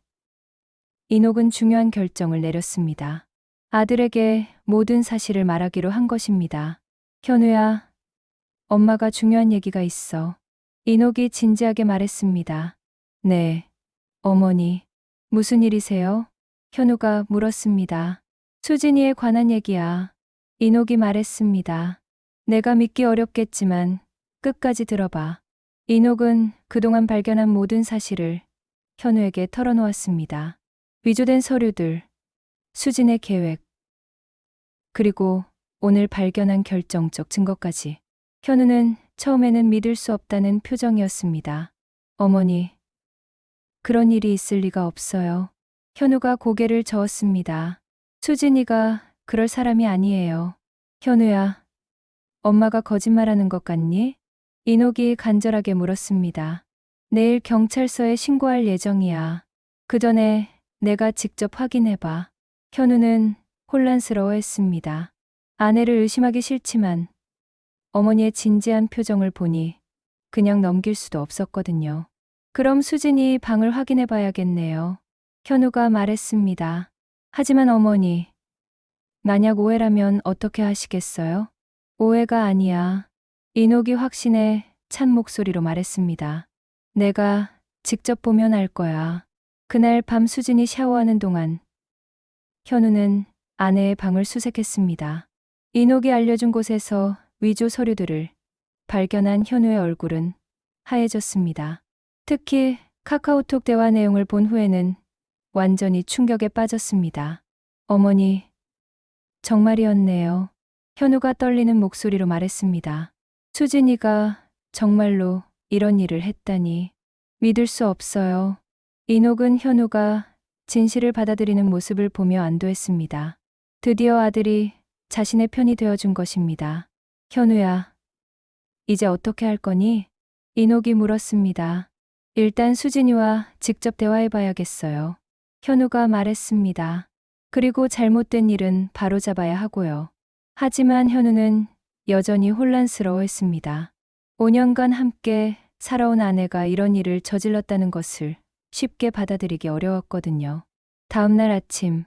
이녹은 중요한 결정을 내렸습니다. 아들에게 모든 사실을 말하기로 한 것입니다. 현우야, 엄마가 중요한 얘기가 있어. 이녹이 진지하게 말했습니다. 네, 어머니. 무슨 일이세요? 현우가 물었습니다. 수진이에 관한 얘기야. 이녹이 말했습니다. 내가 믿기 어렵겠지만 끝까지 들어봐. 이녹은 그동안 발견한 모든 사실을 현우에게 털어놓았습니다. 위조된 서류들, 수진의 계획, 그리고 오늘 발견한 결정적 증거까지. 현우는 처음에는 믿을 수 없다는 표정이었습니다. 어머니, 그런 일이 있을 리가 없어요. 현우가 고개를 저었습니다. 수진이가 그럴 사람이 아니에요. 현우야, 엄마가 거짓말하는 것 같니? 이녹이 간절하게 물었습니다. 내일 경찰서에 신고할 예정이야. 그 전에 내가 직접 확인해봐. 현우는 혼란스러워했습니다. 아내를 의심하기 싫지만 어머니의 진지한 표정을 보니 그냥 넘길 수도 없었거든요. 그럼 수진이 방을 확인해 봐야겠네요. 현우가 말했습니다. 하지만 어머니, 만약 오해라면 어떻게 하시겠어요? 오해가 아니야. 이녹이 확신에 찬 목소리로 말했습니다. 내가 직접 보면 알 거야. 그날 밤 수진이 샤워하는 동안 현우는 아내의 방을 수색했습니다. 이녹이 알려준 곳에서 위조 서류들을 발견한 현우의 얼굴은 하얘졌습니다. 특히 카카오톡 대화 내용을 본 후에는 완전히 충격에 빠졌습니다. 어머니, 정말이었네요. 현우가 떨리는 목소리로 말했습니다. 수진이가 정말로 이런 일을 했다니 믿을 수 없어요. 이녹은 현우가 진실을 받아들이는 모습을 보며 안도했습니다. 드디어 아들이 자신의 편이 되어준 것입니다. 현우야, 이제 어떻게 할 거니? 이녹이 물었습니다. 일단 수진이와 직접 대화해봐야겠어요. 현우가 말했습니다. 그리고 잘못된 일은 바로잡아야 하고요. 하지만 현우는 여전히 혼란스러워했습니다. 5년간 함께 살아온 아내가 이런 일을 저질렀다는 것을 쉽게 받아들이기 어려웠거든요. 다음 날 아침,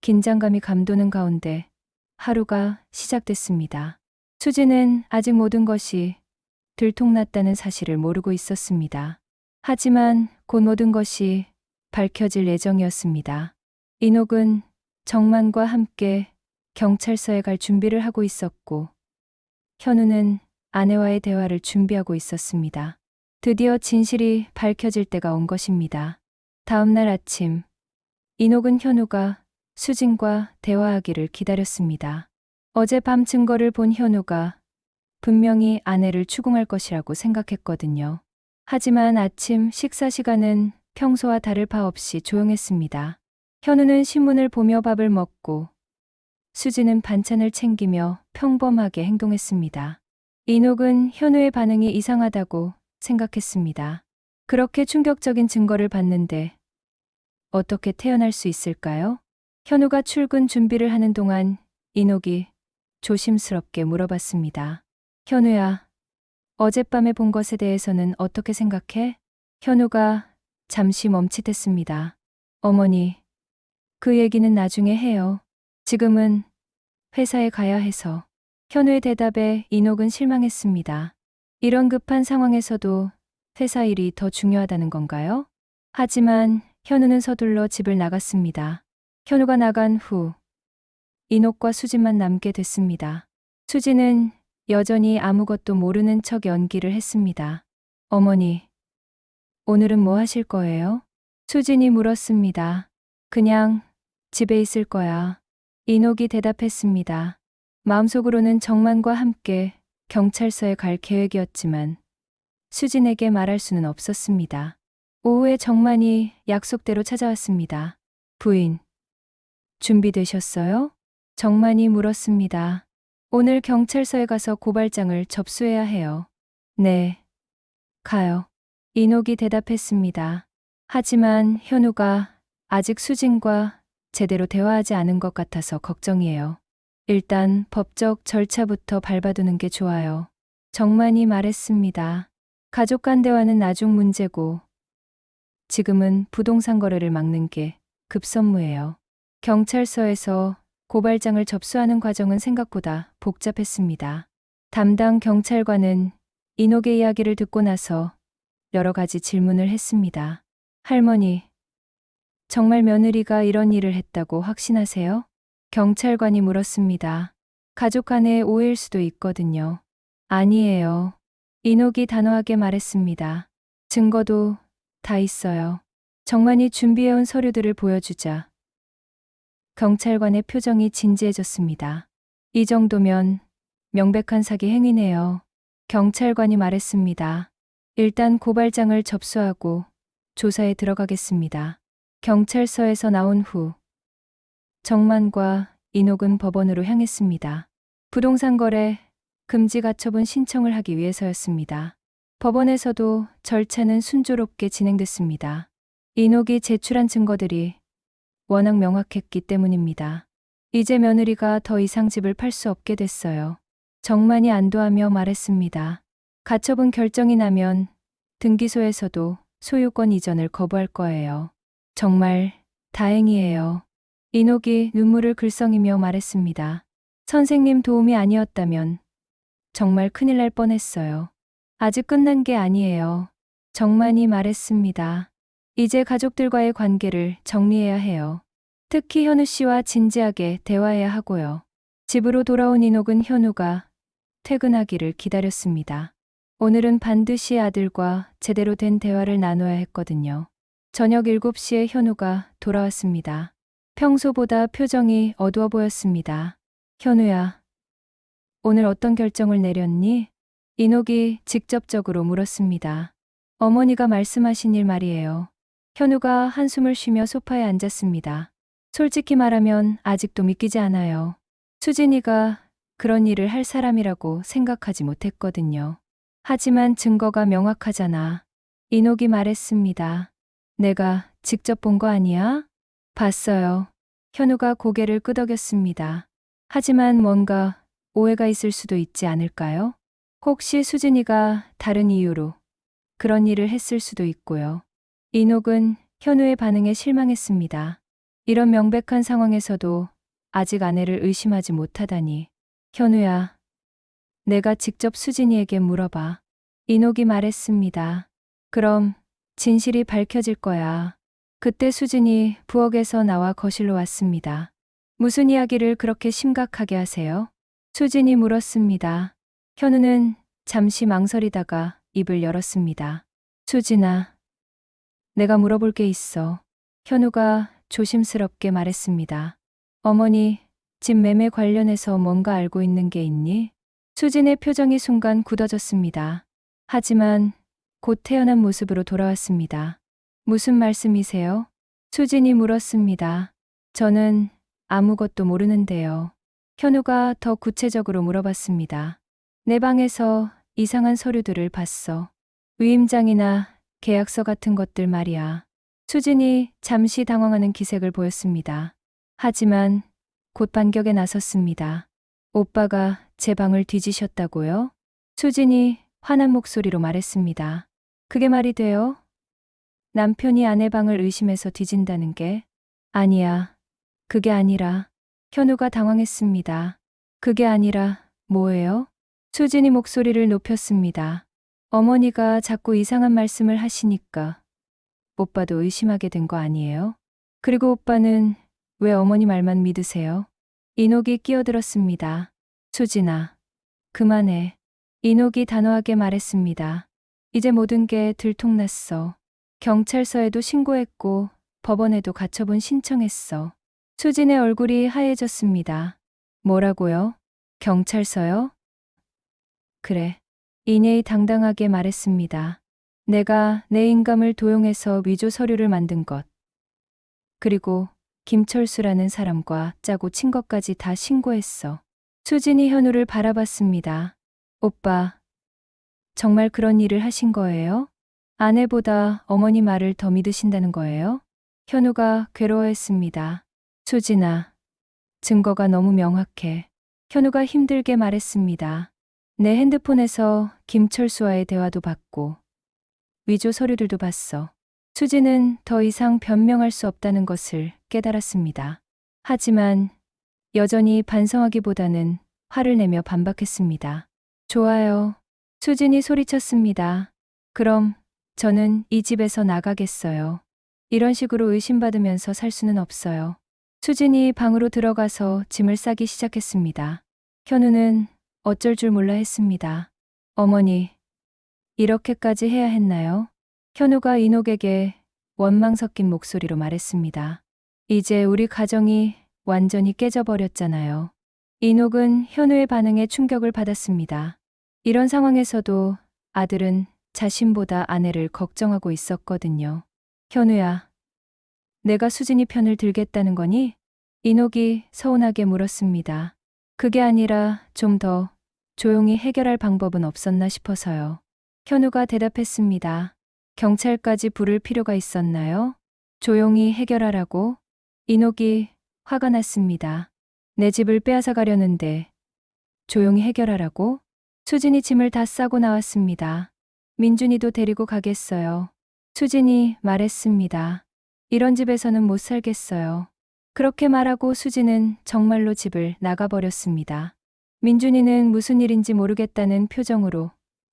긴장감이 감도는 가운데 하루가 시작됐습니다. 수지는 아직 모든 것이 들통났다는 사실을 모르고 있었습니다. 하지만 곧 모든 것이 밝혀질 예정이었습니다. 인옥은 정만과 함께 경찰서에 갈 준비를 하고 있었고, 현우는 아내와의 대화를 준비하고 있었습니다. 드디어 진실이 밝혀질 때가 온 것입니다. 다음 날 아침, 인옥은 현우가 수진과 대화하기를 기다렸습니다. 어젯밤 증거를 본 현우가 분명히 아내를 추궁할 것이라고 생각했거든요. 하지만 아침 식사 시간은 평소와 다를 바 없이 조용했습니다. 현우는 신문을 보며 밥을 먹고 수지는 반찬을 챙기며 평범하게 행동했습니다. 인옥은 현우의 반응이 이상하다고 생각했습니다. 그렇게 충격적인 증거를 봤는데 어떻게 태어날 수 있을까요? 현우가 출근 준비를 하는 동안 인옥이 조심스럽게 물어봤습니다. 현우야, 어젯밤에 본 것에 대해서는 어떻게 생각해? 현우가 잠시 멈칫했습니다. 어머니, 그 얘기는 나중에 해요. 지금은 회사에 가야 해서. 현우의 대답에 인옥은 실망했습니다. 이런 급한 상황에서도 회사 일이 더 중요하다는 건가요? 하지만 현우는 서둘러 집을 나갔습니다. 현우가 나간 후 인옥과 수진만 남게 됐습니다. 수진은 여전히 아무것도 모르는 척 연기를 했습니다. 어머니, 오늘은 뭐 하실 거예요? 수진이 물었습니다. 그냥 집에 있을 거야. 인옥이 대답했습니다. 마음속으로는 정만과 함께 경찰서에 갈 계획이었지만 수진에게 말할 수는 없었습니다. 오후에 정만이 약속대로 찾아왔습니다. 부인, 준비되셨어요? 정만이 물었습니다. 오늘 경찰서에 가서 고발장을 접수해야 해요. 네, 가요. 인옥이 대답했습니다. 하지만 현우가 아직 수진과 제대로 대화하지 않은 것 같아서 걱정이에요. 일단 법적 절차부터 밟아두는 게 좋아요. 정만이 말했습니다. 가족 간 대화는 나중 문제고 지금은 부동산 거래를 막는 게 급선무예요. 경찰서에서 고발장을 접수하는 과정은 생각보다 복잡했습니다. 담당 경찰관은 인옥의 이야기를 듣고 나서 여러 가지 질문을 했습니다. 할머니, 정말 며느리가 이런 일을 했다고 확신하세요? 경찰관이 물었습니다. 가족 간의 오해일 수도 있거든요. 아니에요. 인옥이 단호하게 말했습니다. 증거도 다 있어요. 정만이 준비해온 서류들을 보여주자 경찰관의 표정이 진지해졌습니다. 이 정도면 명백한 사기 행위네요. 경찰관이 말했습니다. 일단 고발장을 접수하고 조사에 들어가겠습니다. 경찰서에서 나온 후 정만과 인옥은 법원으로 향했습니다. 부동산 거래 금지 가처분 신청을 하기 위해서였습니다. 법원에서도 절차는 순조롭게 진행됐습니다. 인옥이 제출한 증거들이 워낙 명확했기 때문입니다. 이제 며느리가 더 이상 집을 팔 수 없게 됐어요. 정만이 안도하며 말했습니다. 가처분 결정이 나면 등기소에서도 소유권 이전을 거부할 거예요. 정말 다행이에요. 인옥이 눈물을 글썽이며 말했습니다. 선생님 도움이 아니었다면 정말 큰일 날 뻔했어요. 아직 끝난 게 아니에요. 정만이 말했습니다. 이제 가족들과의 관계를 정리해야 해요. 특히 현우 씨와 진지하게 대화해야 하고요. 집으로 돌아온 인옥은 현우가 퇴근하기를 기다렸습니다. 오늘은 반드시 아들과 제대로 된 대화를 나눠야 했거든요. 저녁 7시에 현우가 돌아왔습니다. 평소보다 표정이 어두워 보였습니다. 현우야, 오늘 어떤 결정을 내렸니? 인옥이 직접적으로 물었습니다. 어머니가 말씀하신 일 말이에요. 현우가 한숨을 쉬며 소파에 앉았습니다. 솔직히 말하면 아직도 믿기지 않아요. 수진이가 그런 일을 할 사람이라고 생각하지 못했거든요. 하지만 증거가 명확하잖아. 인옥이 말했습니다. 내가 직접 본 거 아니야? 봤어요. 현우가 고개를 끄덕였습니다. 하지만 뭔가 오해가 있을 수도 있지 않을까요? 혹시 수진이가 다른 이유로 그런 일을 했을 수도 있고요. 이녹은 현우의 반응에 실망했습니다. 이런 명백한 상황에서도 아직 아내를 의심하지 못하다니. 현우야, 내가 직접 수진이에게 물어봐. 이녹이 말했습니다. 그럼 진실이 밝혀질 거야. 그때 수진이 부엌에서 나와 거실로 왔습니다. 무슨 이야기를 그렇게 심각하게 하세요? 수진이 물었습니다. 현우는 잠시 망설이다가 입을 열었습니다. 수진아, 내가 물어볼 게 있어. 현우가 조심스럽게 말했습니다. 어머니, 집 매매 관련해서 뭔가 알고 있는 게 있니? 수진의 표정이 순간 굳어졌습니다. 하지만 곧 태어난 모습으로 돌아왔습니다. 무슨 말씀이세요? 수진이 물었습니다. 저는 아무것도 모르는데요. 현우가 더 구체적으로 물어봤습니다. 내 방에서 이상한 서류들을 봤어. 위임장이나 계약서 같은 것들 말이야. 수진이 잠시 당황하는 기색을 보였습니다. 하지만 곧 반격에 나섰습니다. 오빠가 제 방을 뒤지셨다고요? 수진이 화난 목소리로 말했습니다. 그게 말이 돼요? 남편이 아내 방을 의심해서 뒤진다는 게? 아니야. 그게 아니라. 현우가 당황했습니다. 그게 아니라 뭐예요? 수진이 목소리를 높였습니다. 어머니가 자꾸 이상한 말씀을 하시니까 오빠도 의심하게 된 거 아니에요? 그리고 오빠는 왜 어머니 말만 믿으세요? 이녹이 끼어들었습니다. 수진아, 그만해. 이녹이 단호하게 말했습니다. 이제 모든 게 들통났어. 경찰서에도 신고했고 법원에도 가처분 신청했어. 수진의 얼굴이 하얘졌습니다. 뭐라고요? 경찰서요? 그래. 이내이 당당하게 말했습니다. 내가 내 인감을 도용해서 위조 서류를 만든 것. 그리고 김철수라는 사람과 짜고 친 것까지 다 신고했어. 수진이 현우를 바라봤습니다. 오빠, 정말 그런 일을 하신 거예요? 아내보다 어머니 말을 더 믿으신다는 거예요? 현우가 괴로워했습니다. 수진아, 증거가 너무 명확해. 현우가 힘들게 말했습니다. 내 핸드폰에서 김철수와의 대화도 봤고 위조 서류들도 봤어. 수지는 더 이상 변명할 수 없다는 것을 깨달았습니다. 하지만 여전히 반성하기보다는 화를 내며 반박했습니다. 좋아요. 수진이 소리쳤습니다. 그럼 저는 이 집에서 나가겠어요. 이런 식으로 의심받으면서 살 수는 없어요. 수진이 방으로 들어가서 짐을 싸기 시작했습니다. 현우는 어쩔 줄 몰라 했습니다. 어머니, 이렇게까지 해야 했나요? 현우가 이녹에게 원망 섞인 목소리로 말했습니다. 이제 우리 가정이 완전히 깨져버렸잖아요. 이녹은 현우의 반응에 충격을 받았습니다. 이런 상황에서도 아들은 자신보다 아내를 걱정하고 있었거든요. 현우야, 내가 수진이 편을 들겠다는 거니? 이녹이 서운하게 물었습니다. 그게 아니라 좀 더 조용히 해결할 방법은 없었나 싶어서요. 현우가 대답했습니다. 경찰까지 부를 필요가 있었나요? 조용히 해결하라고? 이녹이 화가 났습니다. 내 집을 빼앗아 가려는데 조용히 해결하라고? 수진이 짐을 다 싸고 나왔습니다. 민준이도 데리고 가겠어요. 수진이 말했습니다. 이런 집에서는 못 살겠어요. 그렇게 말하고 수진은 정말로 집을 나가버렸습니다. 민준이는 무슨 일인지 모르겠다는 표정으로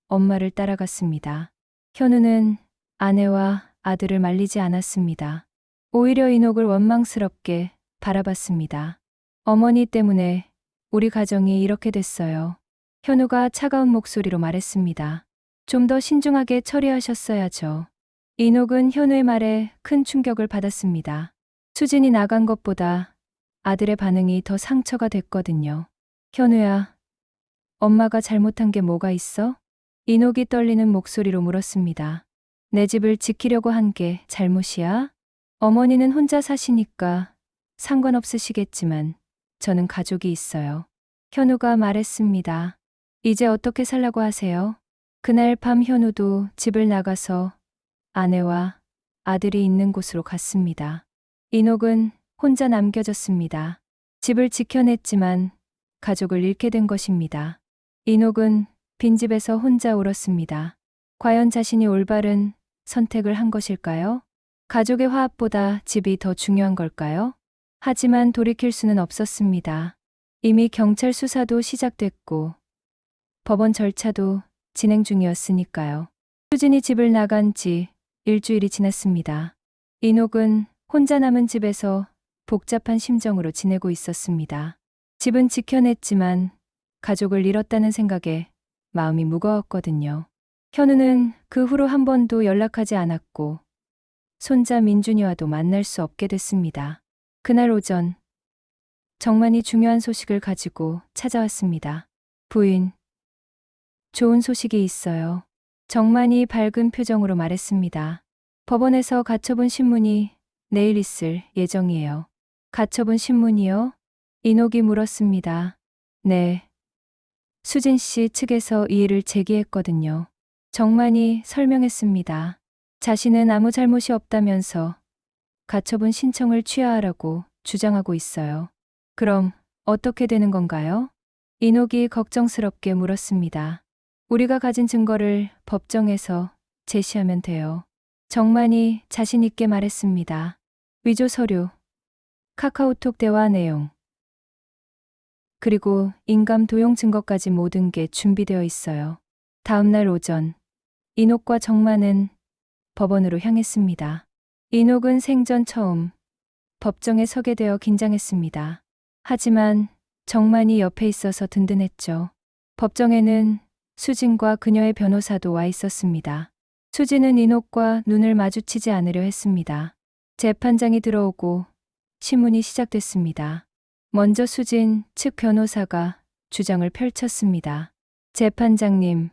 엄마를 따라갔습니다. 현우는 아내와 아들을 말리지 않았습니다. 오히려 이녹을 원망스럽게 바라봤습니다. 어머니 때문에 우리 가정이 이렇게 됐어요. 현우가 차가운 목소리로 말했습니다. 좀 더 신중하게 처리하셨어야죠. 이녹은 현우의 말에 큰 충격을 받았습니다. 수진이 나간 것보다 아들의 반응이 더 상처가 됐거든요. 현우야, 엄마가 잘못한 게 뭐가 있어? 이녹이 떨리는 목소리로 물었습니다. 내 집을 지키려고 한 게 잘못이야? 어머니는 혼자 사시니까 상관없으시겠지만 저는 가족이 있어요. 현우가 말했습니다. 이제 어떻게 살라고 하세요? 그날 밤 현우도 집을 나가서 아내와 아들이 있는 곳으로 갔습니다. 이녹은 혼자 남겨졌습니다. 집을 지켜냈지만 가족을 잃게 된 것입니다. 인옥은 빈집에서 혼자 울었습니다. 과연 자신이 올바른 선택을 한 것일까요? 가족의 화합보다 집이 더 중요한 걸까요? 하지만 돌이킬 수는 없었습니다. 이미 경찰 수사도 시작됐고 법원 절차도 진행 중이었으니까요. 수진이 집을 나간 지 일주일이 지났습니다. 인옥은 혼자 남은 집에서 복잡한 심정으로 지내고 있었습니다. 집은 지켜냈지만 가족을 잃었다는 생각에 마음이 무거웠거든요. 현우는 그 후로 한 번도 연락하지 않았고 손자 민준이와도 만날 수 없게 됐습니다. 그날 오전 정만이 중요한 소식을 가지고 찾아왔습니다. 부인, 좋은 소식이 있어요. 정만이 밝은 표정으로 말했습니다. 법원에서 가처분 신문이 내일 있을 예정이에요. 가처분 신문이요? 인옥이 물었습니다. 네. 수진 씨 측에서 이의를 제기했거든요. 정만이 설명했습니다. 자신은 아무 잘못이 없다면서 가처분 신청을 취하하라고 주장하고 있어요. 그럼 어떻게 되는 건가요? 인옥이 걱정스럽게 물었습니다. 우리가 가진 증거를 법정에서 제시하면 돼요. 정만이 자신 있게 말했습니다. 위조 서류, 카카오톡 대화 내용, 그리고 인감 도용 증거까지 모든 게 준비되어 있어요. 다음 날 오전, 인옥과 정만은 법원으로 향했습니다. 인옥은 생전 처음 법정에 서게 되어 긴장했습니다. 하지만 정만이 옆에 있어서 든든했죠. 법정에는 수진과 그녀의 변호사도 와 있었습니다. 수진은 인옥과 눈을 마주치지 않으려 했습니다. 재판장이 들어오고 신문이 시작됐습니다. 먼저 수진 측 변호사가 주장을 펼쳤습니다. 재판장님,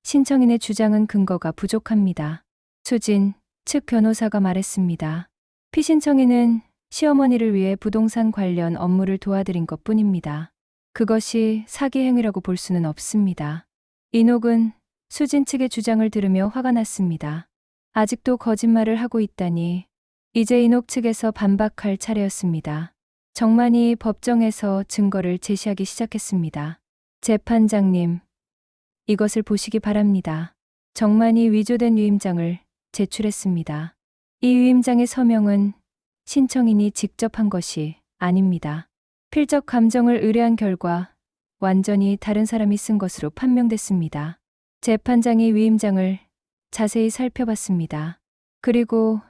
신청인의 주장은 근거가 부족합니다. 수진 측 변호사가 말했습니다. 피신청인은 시어머니를 위해 부동산 관련 업무를 도와드린 것뿐입니다. 그것이 사기 행위라고 볼 수는 없습니다. 인옥은 수진 측의 주장을 들으며 화가 났습니다. 아직도 거짓말을 하고 있다니. 이제 인옥 측에서 반박할 차례였습니다. 정만이 법정에서 증거를 제시하기 시작했습니다. 재판장님, 이것을 보시기 바랍니다. 정만이 위조된 위임장을 제출했습니다. 이 위임장의 서명은 신청인이 직접 한 것이 아닙니다. 필적 감정을 의뢰한 결과 완전히 다른 사람이 쓴 것으로 판명됐습니다. 재판장이 위임장을 자세히 살펴봤습니다. 그리고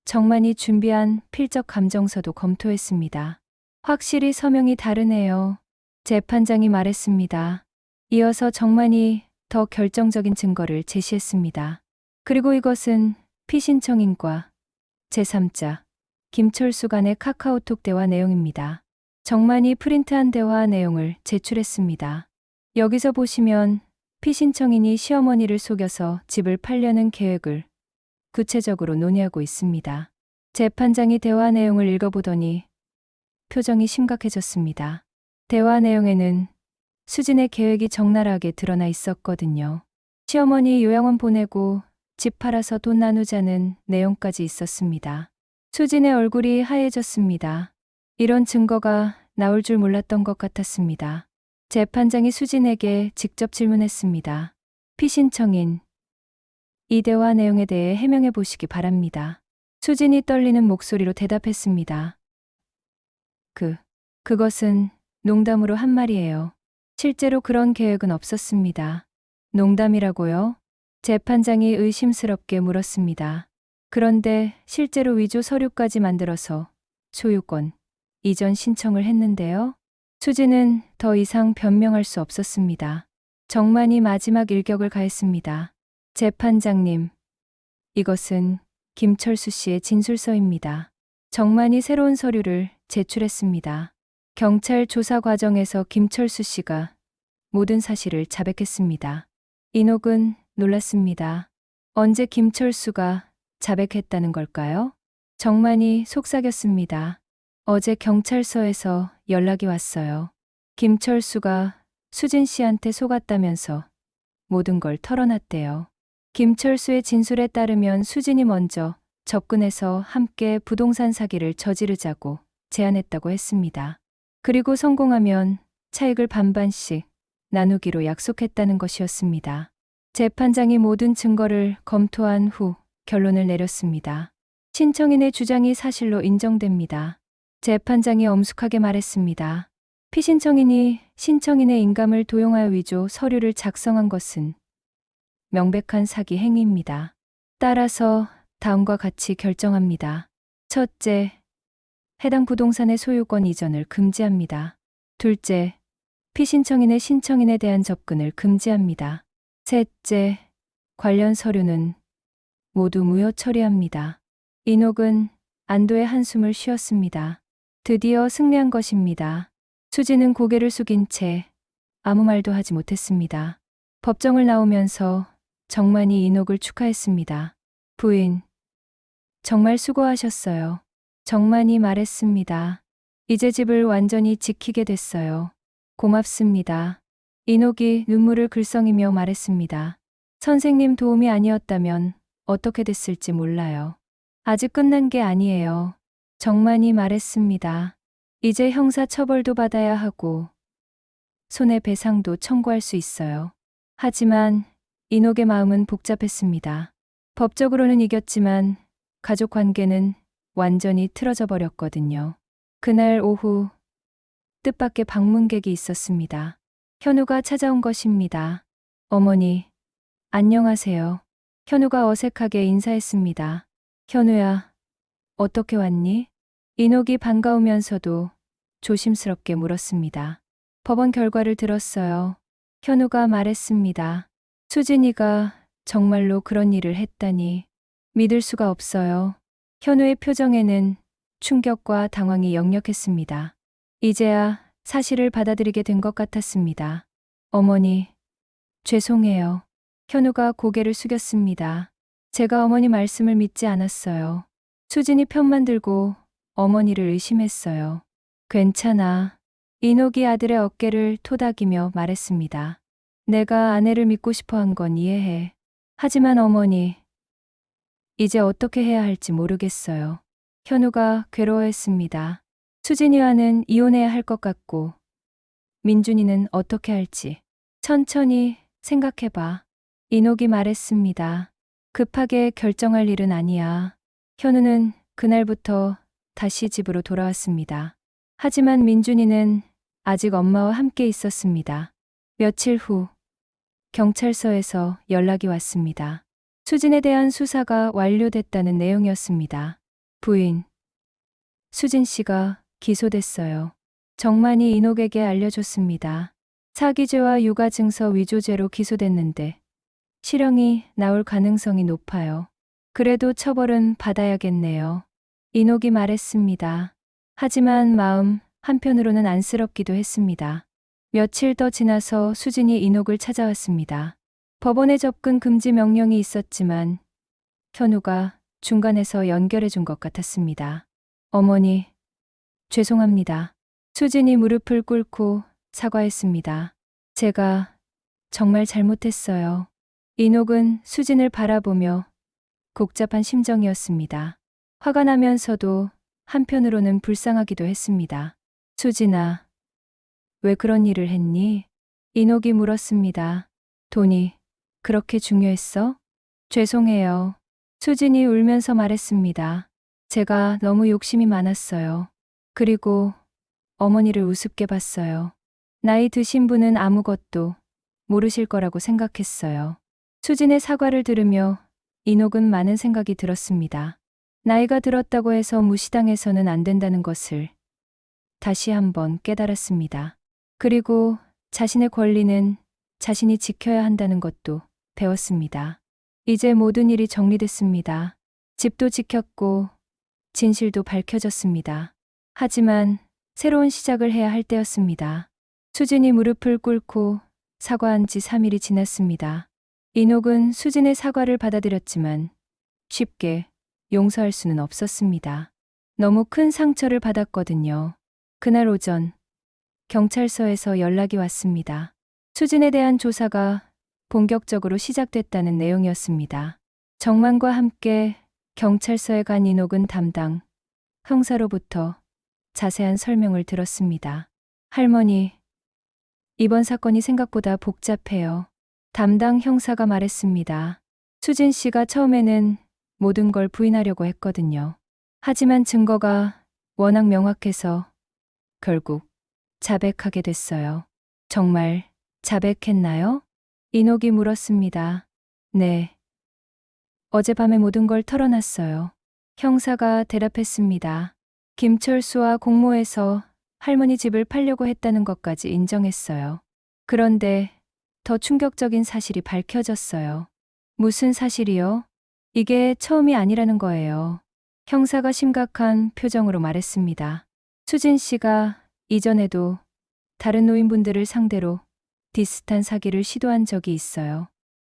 정만이 준비한 필적 감정서도 검토했습니다. 확실히 서명이 다르네요. 재판장이 말했습니다. 이어서 정만이 더 결정적인 증거를 제시했습니다. 그리고 이것은 피신청인과 제3자 김철수 간의 카카오톡 대화 내용입니다. 정만이 프린트한 대화 내용을 제출했습니다. 여기서 보시면 피신청인이 시어머니를 속여서 집을 팔려는 계획을 구체적으로 논의하고 있습니다. 재판장이 대화 내용을 읽어보더니 표정이 심각해졌습니다. 대화 내용에는 수진의 계획이 적나라하게 드러나 있었거든요. 시어머니 요양원 보내고 집 팔아서 돈 나누자는 내용까지 있었습니다. 수진의 얼굴이 하얘졌습니다. 이런 증거가 나올 줄 몰랐던 것 같았습니다. 재판장이 수진에게 직접 질문했습니다. 피신청인, 이 대화 내용에 대해 해명해 보시기 바랍니다. 수진이 떨리는 목소리로 대답했습니다. 그것은 농담으로 한 말이에요. 실제로 그런 계획은 없었습니다. 농담이라고요? 재판장이 의심스럽게 물었습니다. 그런데 실제로 위조 서류까지 만들어서 소유권 이전 신청을 했는데요. 수진은 더 이상 변명할 수 없었습니다. 정만이 마지막 일격을 가했습니다. 재판장님, 이것은 김철수 씨의 진술서입니다. 정만이 새로운 서류를 제출했습니다. 경찰 조사 과정에서 김철수 씨가 모든 사실을 자백했습니다. 인옥은 놀랐습니다. 언제 김철수가 자백했다는 걸까요? 정만이 속삭였습니다. 어제 경찰서에서 연락이 왔어요. 김철수가 수진 씨한테 속았다면서 모든 걸 털어놨대요. 김철수의 진술에 따르면 수진이 먼저 접근해서 함께 부동산 사기를 저지르자고 제안했다고 했습니다. 그리고 성공하면 차익을 반반씩 나누기로 약속했다는 것이었습니다. 재판장이 모든 증거를 검토한 후 결론을 내렸습니다. 신청인의 주장이 사실로 인정됩니다. 재판장이 엄숙하게 말했습니다. 피신청인이 신청인의 인감을 도용하여 위조 서류를 작성한 것은 명백한 사기 행위입니다. 따라서 다음과 같이 결정합니다. 첫째, 해당 부동산의 소유권 이전을 금지합니다. 둘째, 피신청인의 신청인에 대한 접근을 금지합니다. 셋째, 관련 서류는 모두 무효 처리합니다. 인옥은 안도의 한숨을 쉬었습니다. 드디어 승리한 것입니다. 수지는 고개를 숙인 채 아무 말도 하지 못했습니다. 법정을 나오면서 정만이 인옥을 축하했습니다. 부인, 정말 수고하셨어요. 정만이 말했습니다. 이제 집을 완전히 지키게 됐어요. 고맙습니다. 인옥이 눈물을 글썽이며 말했습니다. 선생님 도움이 아니었다면 어떻게 됐을지 몰라요. 아직 끝난 게 아니에요. 정만이 말했습니다. 이제 형사 처벌도 받아야 하고 손해배상도 청구할 수 있어요. 하지만 인옥의 마음은 복잡했습니다. 법적으로는 이겼지만 가족 관계는 완전히 틀어져 버렸거든요. 그날 오후 뜻밖의 방문객이 있었습니다. 현우가 찾아온 것입니다. 어머니, 안녕하세요. 현우가 어색하게 인사했습니다. 현우야, 어떻게 왔니? 인옥이 반가우면서도 조심스럽게 물었습니다. 법원 결과를 들었어요. 현우가 말했습니다. 수진이가 정말로 그런 일을 했다니 믿을 수가 없어요. 현우의 표정에는 충격과 당황이 역력했습니다. 이제야 사실을 받아들이게 된 것 같았습니다. 어머니, 죄송해요. 현우가 고개를 숙였습니다. 제가 어머니 말씀을 믿지 않았어요. 수진이 편만 들고 어머니를 의심했어요. 괜찮아. 인옥이 아들의 어깨를 토닥이며 말했습니다. 내가 아내를 믿고 싶어 한 건 이해해. 하지만 어머니, 이제 어떻게 해야 할지 모르겠어요. 현우가 괴로워했습니다. 수진이와는 이혼해야 할 것 같고 민준이는 어떻게 할지 천천히 생각해봐. 인옥이 말했습니다. 급하게 결정할 일은 아니야. 현우는 그날부터 다시 집으로 돌아왔습니다. 하지만 민준이는 아직 엄마와 함께 있었습니다. 며칠 후 경찰서에서 연락이 왔습니다. 수진에 대한 수사가 완료됐다는 내용이었습니다. 부인, 수진 씨가 기소됐어요. 정만이 인옥에게 알려줬습니다. 사기죄와 육아증서 위조죄로 기소됐는데 실형이 나올 가능성이 높아요. 그래도 처벌은 받아야겠네요. 인옥이 말했습니다. 하지만 마음 한편으로는 안쓰럽기도 했습니다. 며칠 더 지나서 수진이 인옥을 찾아왔습니다. 법원에 접근 금지 명령이 있었지만 현우가 중간에서 연결해 준 것 같았습니다. 어머니, 죄송합니다. 수진이 무릎을 꿇고 사과했습니다. 제가 정말 잘못했어요. 인옥은 수진을 바라보며 복잡한 심정이었습니다. 화가 나면서도 한편으로는 불쌍하기도 했습니다. 수진아, 왜 그런 일을 했니? 인옥이 물었습니다. 돈이 그렇게 중요했어? 죄송해요. 수진이 울면서 말했습니다. 제가 너무 욕심이 많았어요. 그리고 어머니를 우습게 봤어요. 나이 드신 분은 아무것도 모르실 거라고 생각했어요. 수진의 사과를 들으며 인옥은 많은 생각이 들었습니다. 나이가 들었다고 해서 무시당해서는 안 된다는 것을 다시 한번 깨달았습니다. 그리고 자신의 권리는 자신이 지켜야 한다는 것도 배웠습니다. 이제 모든 일이 정리됐습니다. 집도 지켰고 진실도 밝혀졌습니다. 하지만 새로운 시작을 해야 할 때였습니다. 수진이 무릎을 꿇고 사과한 지 3일이 지났습니다. 인옥은 수진의 사과를 받아들였지만 쉽게 용서할 수는 없었습니다. 너무 큰 상처를 받았거든요. 그날 오전 경찰서에서 연락이 왔습니다. 수진에 대한 조사가 본격적으로 시작됐다는 내용이었습니다. 정만과 함께 경찰서에 간 이녹은 담당 형사로부터 자세한 설명을 들었습니다. 할머니, 이번 사건이 생각보다 복잡해요. 담당 형사가 말했습니다. 수진 씨가 처음에는 모든 걸 부인하려고 했거든요. 하지만 증거가 워낙 명확해서 결국 자백하게 됐어요. 정말 자백했나요? 이녹이 물었습니다. 네. 어젯밤에 모든 걸 털어놨어요. 형사가 대답했습니다. 김철수와 공모해서 할머니 집을 팔려고 했다는 것까지 인정했어요. 그런데 더 충격적인 사실이 밝혀졌어요. 무슨 사실이요? 이게 처음이 아니라는 거예요. 형사가 심각한 표정으로 말했습니다. 수진 씨가 이전에도 다른 노인분들을 상대로 비슷한 사기를 시도한 적이 있어요.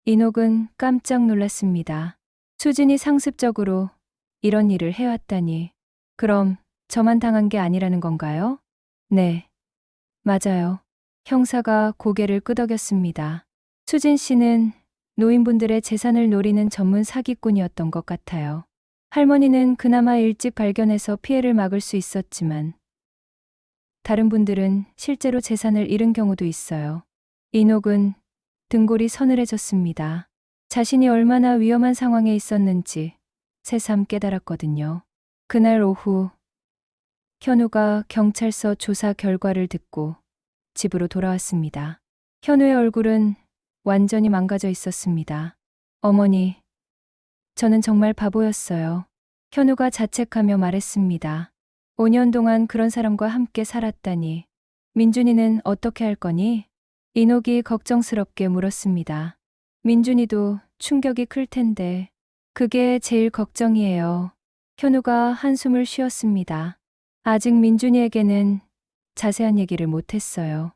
이녹은 깜짝 놀랐습니다. 수진이 상습적으로 이런 일을 해왔다니. 그럼 저만 당한 게 아니라는 건가요? 네, 맞아요. 형사가 고개를 끄덕였습니다. 수진 씨는 노인분들의 재산을 노리는 전문 사기꾼이었던 것 같아요. 할머니는 그나마 일찍 발견해서 피해를 막을 수 있었지만 다른 분들은 실제로 재산을 잃은 경우도 있어요. 이녹은 등골이 서늘해졌습니다. 자신이 얼마나 위험한 상황에 있었는지 새삼 깨달았거든요. 그날 오후 현우가 경찰서 조사 결과를 듣고 집으로 돌아왔습니다. 현우의 얼굴은 완전히 망가져 있었습니다. 어머니, 저는 정말 바보였어요. 현우가 자책하며 말했습니다. 5년 동안 그런 사람과 함께 살았다니. 민준이는 어떻게 할 거니? 이녹이 걱정스럽게 물었습니다. 민준이도 충격이 클 텐데. 그게 제일 걱정이에요. 현우가 한숨을 쉬었습니다. 아직 민준이에게는 자세한 얘기를 못했어요.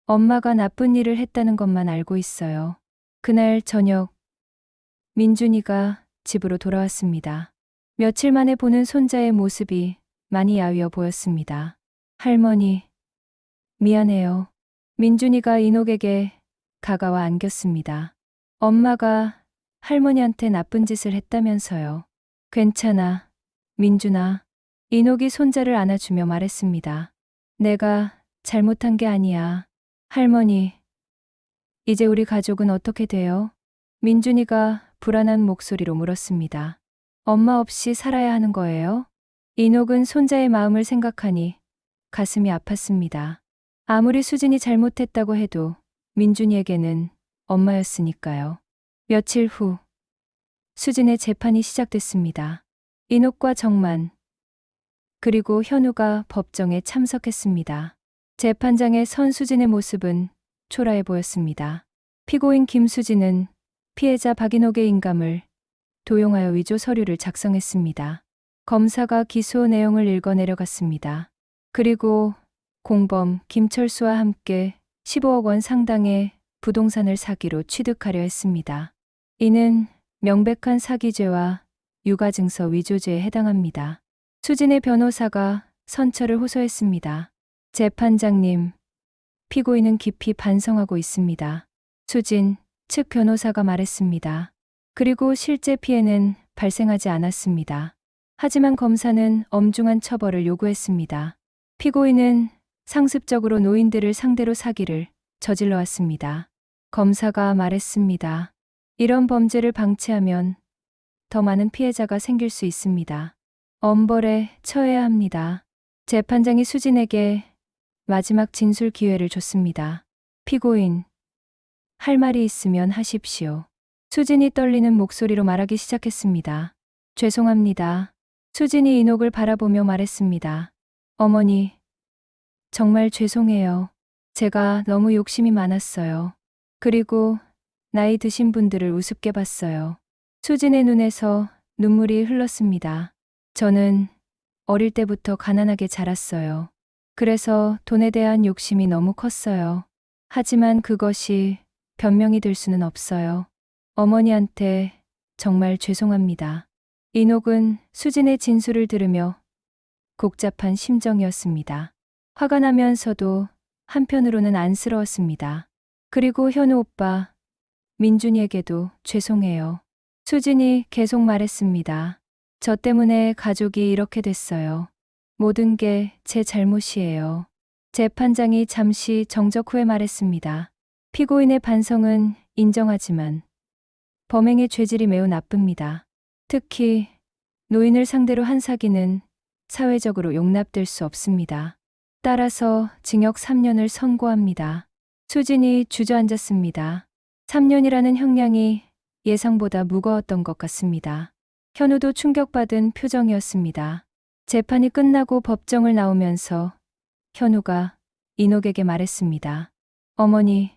엄마가 나쁜 일을 했다는 것만 알고 있어요. 그날 저녁, 민준이가 집으로 돌아왔습니다. 며칠 만에 보는 손자의 모습이 많이 야위어 보였습니다. 할머니, 미안해요. 민준이가 이녹에게 가까워 안겼습니다. 엄마가 할머니한테 나쁜 짓을 했다면서요. 괜찮아, 민준아. 이녹이 손자를 안아주며 말했습니다. 내가 잘못한 게 아니야. 할머니, 이제 우리 가족은 어떻게 돼요? 민준이가 불안한 목소리로 물었습니다. 엄마 없이 살아야 하는 거예요? 이녹은 손자의 마음을 생각하니 가슴이 아팠습니다. 아무리 수진이 잘못했다고 해도 민준이에게는 엄마였으니까요. 며칠 후 수진의 재판이 시작됐습니다. 이녹과 정만 그리고 현우가 법정에 참석했습니다. 재판장에 선 수진의 모습은 초라해 보였습니다. 피고인 김수진은 피해자 박인옥의 인감을 도용하여 위조 서류를 작성했습니다. 검사가 기소 내용을 읽어 내려갔습니다. 그리고 공범 김철수와 함께 15억 원 상당의 부동산을 사기로 취득하려 했습니다. 이는 명백한 사기죄와 유가증서 위조죄에 해당합니다. 수진의 변호사가 선처를 호소했습니다. 재판장님, 피고인은 깊이 반성하고 있습니다. 수진 측 변호사가 말했습니다. 그리고 실제 피해는 발생하지 않았습니다. 하지만 검사는 엄중한 처벌을 요구했습니다. 피고인은 상습적으로 노인들을 상대로 사기를 저질러 왔습니다. 검사가 말했습니다. 이런 범죄를 방치하면 더 많은 피해자가 생길 수 있습니다. 엄벌에 처해야 합니다. 재판장이 수진에게 마지막 진술 기회를 줬습니다. 피고인, 할 말이 있으면 하십시오. 수진이 떨리는 목소리로 말하기 시작했습니다. 죄송합니다. 수진이 이녹을 바라보며 말했습니다. 어머니, 정말 죄송해요. 제가 너무 욕심이 많았어요. 그리고 나이 드신 분들을 우습게 봤어요. 수진의 눈에서 눈물이 흘렀습니다. 저는 어릴 때부터 가난하게 자랐어요. 그래서 돈에 대한 욕심이 너무 컸어요. 하지만 그것이 변명이 될 수는 없어요. 어머니한테 정말 죄송합니다. 이녹은 수진의 진술을 들으며 복잡한 심정이었습니다. 화가 나면서도 한편으로는 안쓰러웠습니다. 그리고 현우 오빠, 민준이에게도 죄송해요. 수진이 계속 말했습니다. 저 때문에 가족이 이렇게 됐어요. 모든 게 제 잘못이에요. 재판장이 잠시 정적 후에 말했습니다. 피고인의 반성은 인정하지만 범행의 죄질이 매우 나쁩니다. 특히 노인을 상대로 한 사기는 사회적으로 용납될 수 없습니다. 따라서 징역 3년을 선고합니다. 수진이 주저앉았습니다. 3년이라는 형량이 예상보다 무거웠던 것 같습니다. 현우도 충격받은 표정이었습니다. 재판이 끝나고 법정을 나오면서 현우가 인옥에게 말했습니다. 어머니,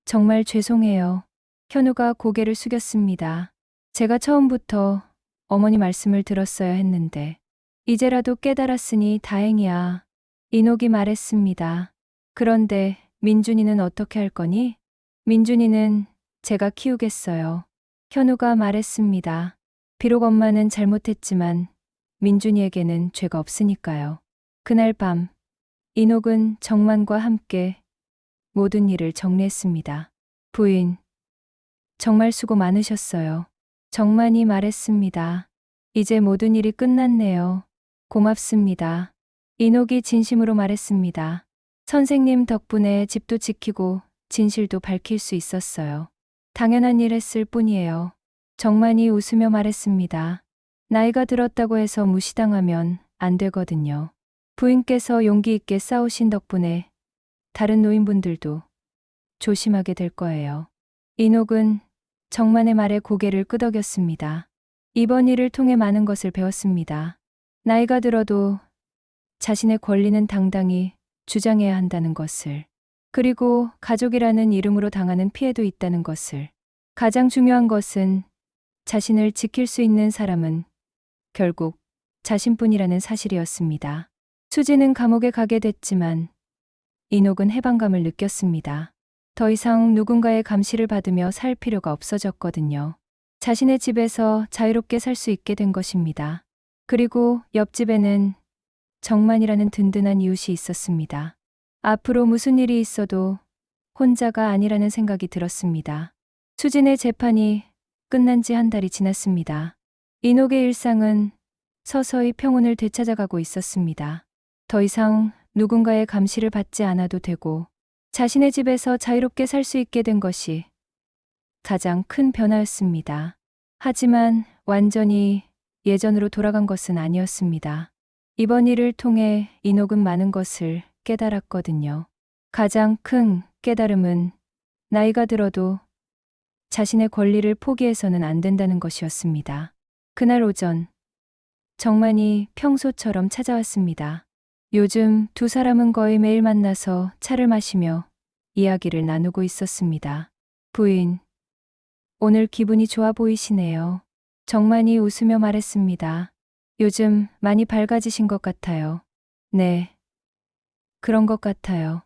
정말 죄송해요. 현우가 고개를 숙였습니다. 제가 처음부터 어머니 말씀을 들었어야 했는데 이제라도 깨달았으니 다행이야. 인옥이 말했습니다. 그런데 민준이는 어떻게 할 거니? 민준이는 제가 키우겠어요. 현우가 말했습니다. 비록 엄마는 잘못했지만 민준이에게는 죄가 없으니까요. 그날 밤 인옥은 정만과 함께 모든 일을 정리했습니다. 부인, 정말 수고 많으셨어요. 정만이 말했습니다. 이제 모든 일이 끝났네요. 고맙습니다. 인옥이 진심으로 말했습니다. 선생님 덕분에 집도 지키고 진실도 밝힐 수 있었어요. 당연한 일 했을 뿐이에요. 정만이 웃으며 말했습니다. 나이가 들었다고 해서 무시당하면 안 되거든요. 부인께서 용기 있게 싸우신 덕분에 다른 노인분들도 조심하게 될 거예요. 인옥은 정만의 말에 고개를 끄덕였습니다. 이번 일을 통해 많은 것을 배웠습니다. 나이가 들어도 자신의 권리는 당당히 주장해야 한다는 것을, 그리고 가족이라는 이름으로 당하는 피해도 있다는 것을, 가장 중요한 것은 자신을 지킬 수 있는 사람은 결국 자신뿐이라는 사실이었습니다. 수지는 감옥에 가게 됐지만 인옥은 해방감을 느꼈습니다. 더 이상 누군가의 감시를 받으며 살 필요가 없어졌거든요. 자신의 집에서 자유롭게 살 수 있게 된 것입니다. 그리고 옆집에는 정만이라는 든든한 이웃이 있었습니다. 앞으로 무슨 일이 있어도 혼자가 아니라는 생각이 들었습니다. 수진의 재판이 끝난 지 한 달이 지났습니다. 인옥의 일상은 서서히 평온을 되찾아가고 있었습니다. 더 이상 누군가의 감시를 받지 않아도 되고 자신의 집에서 자유롭게 살 수 있게 된 것이 가장 큰 변화였습니다. 하지만 완전히 예전으로 돌아간 것은 아니었습니다. 이번 일을 통해 인옥은 많은 것을 깨달았거든요. 가장 큰 깨달음은 나이가 들어도 자신의 권리를 포기해서는 안 된다는 것이었습니다. 그날 오전, 정만이 평소처럼 찾아왔습니다. 요즘 두 사람은 거의 매일 만나서 차를 마시며 이야기를 나누고 있었습니다. 부인, 오늘 기분이 좋아 보이시네요. 정만이 웃으며 말했습니다. 요즘 많이 밝아지신 것 같아요. 네, 그런 것 같아요.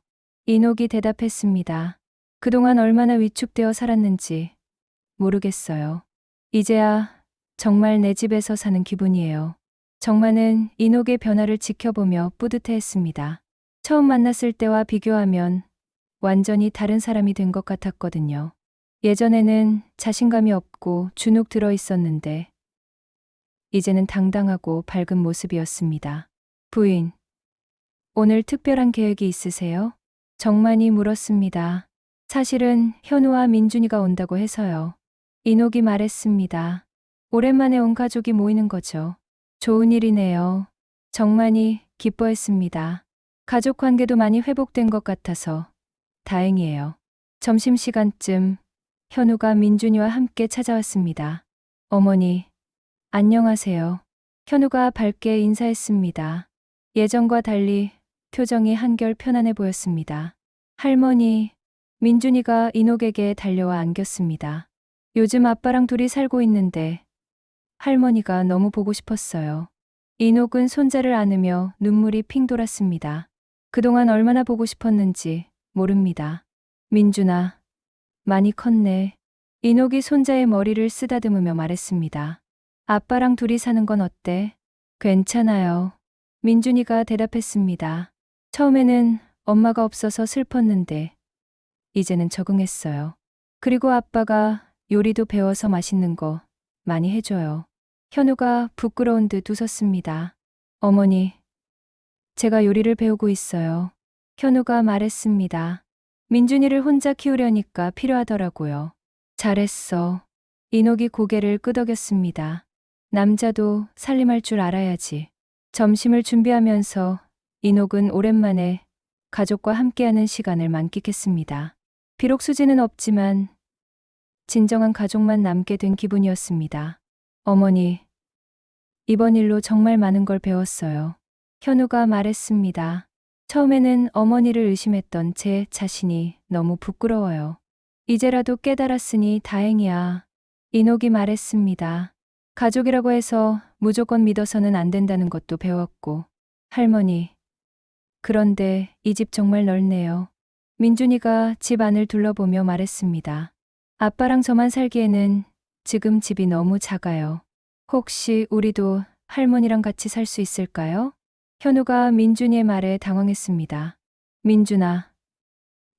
인옥이 대답했습니다. 그동안 얼마나 위축되어 살았는지 모르겠어요. 이제야 정말 내 집에서 사는 기분이에요. 정만은 인옥의 변화를 지켜보며 뿌듯해했습니다. 처음 만났을 때와 비교하면 완전히 다른 사람이 된 것 같았거든요. 예전에는 자신감이 없고 주눅 들어 있었는데 이제는 당당하고 밝은 모습이었습니다. 부인, 오늘 특별한 계획이 있으세요? 정만이 물었습니다. 사실은 현우와 민준이가 온다고 해서요. 인옥이 말했습니다. 오랜만에 온 가족이 모이는 거죠. 좋은 일이네요. 정만이 기뻐했습니다. 가족 관계도 많이 회복된 것 같아서 다행이에요. 점심시간쯤 현우가 민준이와 함께 찾아왔습니다. 어머니, 안녕하세요. 현우가 밝게 인사했습니다. 예전과 달리 표정이 한결 편안해 보였습니다. 할머니, 민준이가 인옥에게 달려와 안겼습니다. 요즘 아빠랑 둘이 살고 있는데 할머니가 너무 보고 싶었어요. 인옥은 손자를 안으며 눈물이 핑 돌았습니다. 그동안 얼마나 보고 싶었는지 모릅니다. 민준아, 많이 컸네. 인옥이 손자의 머리를 쓰다듬으며 말했습니다. 아빠랑 둘이 사는 건 어때? 괜찮아요. 민준이가 대답했습니다. 처음에는 엄마가 없어서 슬펐는데 이제는 적응했어요. 그리고 아빠가 요리도 배워서 맛있는 거 많이 해줘요. 현우가 부끄러운 듯 웃었습니다. 어머니, 제가 요리를 배우고 있어요. 현우가 말했습니다. 민준이를 혼자 키우려니까 필요하더라고요. 잘했어. 인옥이 고개를 끄덕였습니다. 남자도 살림할 줄 알아야지. 점심을 준비하면서 인옥은 오랜만에 가족과 함께하는 시간을 만끽했습니다. 비록 수지는 없지만 진정한 가족만 남게 된 기분이었습니다. 어머니, 이번 일로 정말 많은 걸 배웠어요. 현우가 말했습니다. 처음에는 어머니를 의심했던 제 자신이 너무 부끄러워요. 이제라도 깨달았으니 다행이야. 인옥이 말했습니다. 가족이라고 해서 무조건 믿어서는 안 된다는 것도 배웠고. 할머니, 그런데 이 집 정말 넓네요. 민준이가 집 안을 둘러보며 말했습니다. 아빠랑 저만 살기에는 지금 집이 너무 작아요. 혹시 우리도 할머니랑 같이 살 수 있을까요? 현우가 민준이의 말에 당황했습니다. 민준아,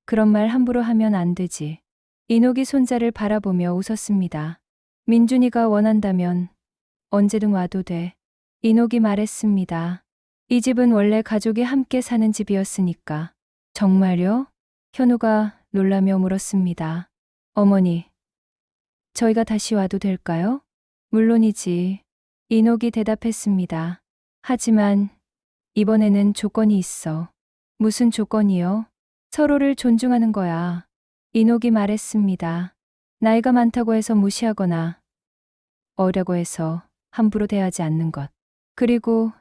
그런 말 함부로 하면 안 되지. 인옥이 손자를 바라보며 웃었습니다. 민준이가 원한다면 언제든 와도 돼. 인옥이 말했습니다. 이 집은 원래 가족이 함께 사는 집이었으니까. 정말요? 현우가 놀라며 물었습니다. 어머니, 저희가 다시 와도 될까요? 물론이지. 인옥이 대답했습니다. 하지만 이번에는 조건이 있어. 무슨 조건이요? 서로를 존중하는 거야. 인옥이 말했습니다. 나이가 많다고 해서 무시하거나 어려고 해서 함부로 대하지 않는 것. 그리고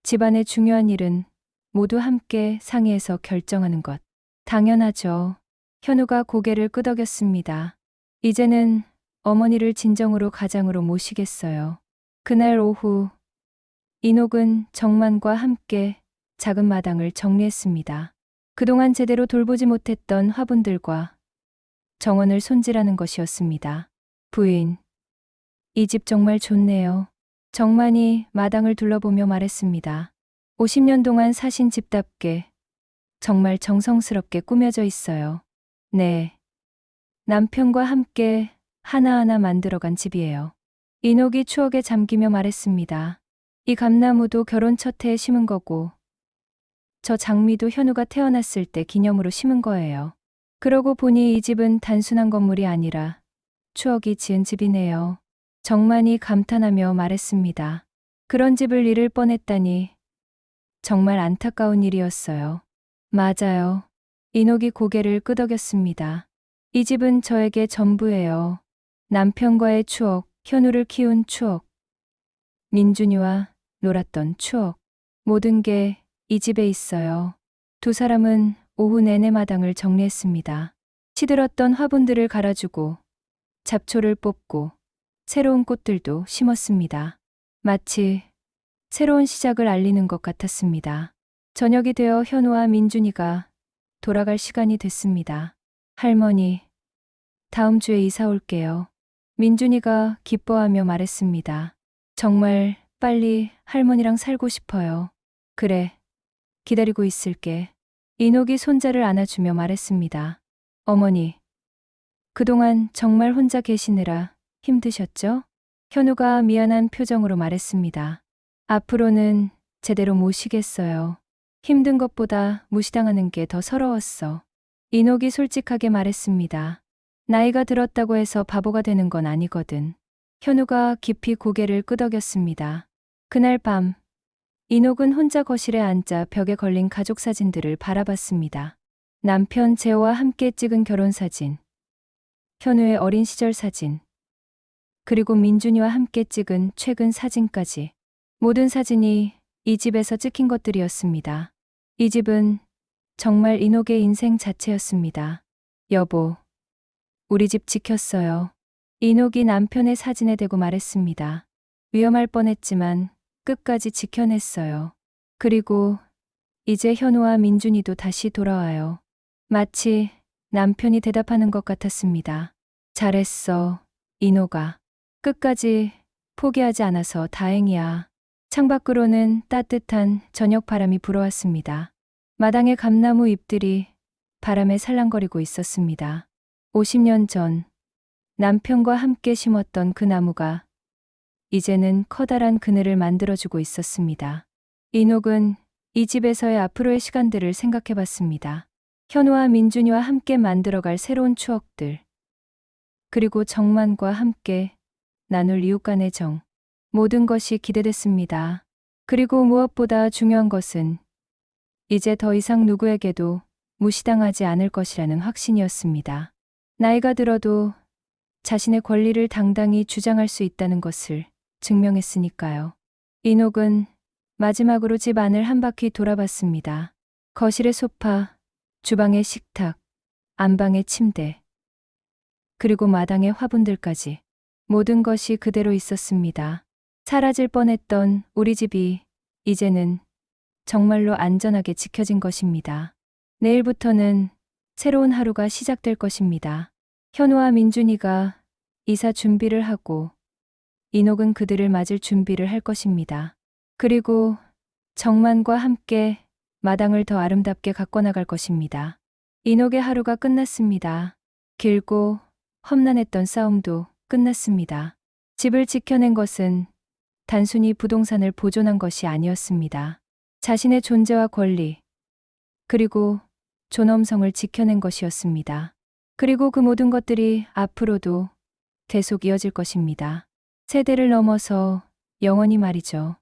집안의 중요한 일은 모두 함께 상의해서 결정하는 것. 당연하죠. 현우가 고개를 끄덕였습니다. 이제는 어머니를 진정으로 가장으로 모시겠어요. 그날 오후 인옥은 정만과 함께 작은 마당을 정리했습니다. 그동안 제대로 돌보지 못했던 화분들과 정원을 손질하는 것이었습니다. 부인, 이 집 정말 좋네요. 정만이 마당을 둘러보며 말했습니다. 50년 동안 사신 집답게 정말 정성스럽게 꾸며져 있어요. 네. 남편과 함께 하나하나 만들어간 집이에요. 인옥이 추억에 잠기며 말했습니다. 이 감나무도 결혼 첫 해에 심은 거고, 저 장미도 현우가 태어났을 때 기념으로 심은 거예요. 그러고 보니 이 집은 단순한 건물이 아니라 추억이 지은 집이네요. 정만이 감탄하며 말했습니다. 그런 집을 잃을 뻔했다니 정말 안타까운 일이었어요. 맞아요. 인옥이 고개를 끄덕였습니다. 이 집은 저에게 전부예요. 남편과의 추억, 현우를 키운 추억, 민준이와 놀았던 추억, 모든 게 이 집에 있어요. 두 사람은 오후 내내 마당을 정리했습니다. 시들었던 화분들을 갈아주고 잡초를 뽑고 새로운 꽃들도 심었습니다. 마치 새로운 시작을 알리는 것 같았습니다. 저녁이 되어 현우와 민준이가 돌아갈 시간이 됐습니다. 할머니, 다음 주에 이사 올게요. 민준이가 기뻐하며 말했습니다. 정말 빨리 할머니랑 살고 싶어요. 그래, 기다리고 있을게. 인옥이 손자를 안아주며 말했습니다. 어머니, 그동안 정말 혼자 계시느라 힘드셨죠? 현우가 미안한 표정으로 말했습니다. 앞으로는 제대로 모시겠어요. 힘든 것보다 무시당하는 게 더 서러웠어. 인옥이 솔직하게 말했습니다. 나이가 들었다고 해서 바보가 되는 건 아니거든. 현우가 깊이 고개를 끄덕였습니다. 그날 밤, 인옥은 혼자 거실에 앉아 벽에 걸린 가족 사진들을 바라봤습니다. 남편 재호와 함께 찍은 결혼사진, 현우의 어린 시절 사진, 그리고 민준이와 함께 찍은 최근 사진까지. 모든 사진이 이 집에서 찍힌 것들이었습니다. 이 집은 정말 인옥의 인생 자체였습니다. 여보, 우리 집 지켰어요. 인옥이 남편의 사진에 대고 말했습니다. 위험할 뻔했지만 끝까지 지켜냈어요. 그리고 이제 현우와 민준이도 다시 돌아와요. 마치 남편이 대답하는 것 같았습니다. 잘했어, 인옥아. 끝까지 포기하지 않아서 다행이야. 창밖으로는 따뜻한 저녁 바람이 불어왔습니다. 마당의 감나무 잎들이 바람에 살랑거리고 있었습니다. 50년 전 남편과 함께 심었던 그 나무가 이제는 커다란 그늘을 만들어주고 있었습니다. 인옥은 이 집에서의 앞으로의 시간들을 생각해 봤습니다. 현우와 민준이와 함께 만들어갈 새로운 추억들. 그리고 정만과 함께 나눌 이웃 간의 정. 모든 것이 기대됐습니다. 그리고 무엇보다 중요한 것은 이제 더 이상 누구에게도 무시당하지 않을 것이라는 확신이었습니다. 나이가 들어도 자신의 권리를 당당히 주장할 수 있다는 것을 증명했으니까요. 인옥은 마지막으로 집 안을 한 바퀴 돌아봤습니다. 거실의 소파, 주방의 식탁, 안방의 침대, 그리고 마당의 화분들까지 모든 것이 그대로 있었습니다. 사라질 뻔했던 우리 집이 이제는 정말로 안전하게 지켜진 것입니다. 내일부터는 새로운 하루가 시작될 것입니다. 현우와 민준이가 이사 준비를 하고 인옥은 그들을 맞을 준비를 할 것입니다. 그리고 정만과 함께 마당을 더 아름답게 가꿔나갈 것입니다. 인옥의 하루가 끝났습니다. 길고 험난했던 싸움도 끝났습니다. 집을 지켜낸 것은 단순히 부동산을 보존한 것이 아니었습니다. 자신의 존재와 권리, 그리고 존엄성을 지켜낸 것이었습니다. 그리고 그 모든 것들이 앞으로도 계속 이어질 것입니다. 세대를 넘어서 영원히 말이죠.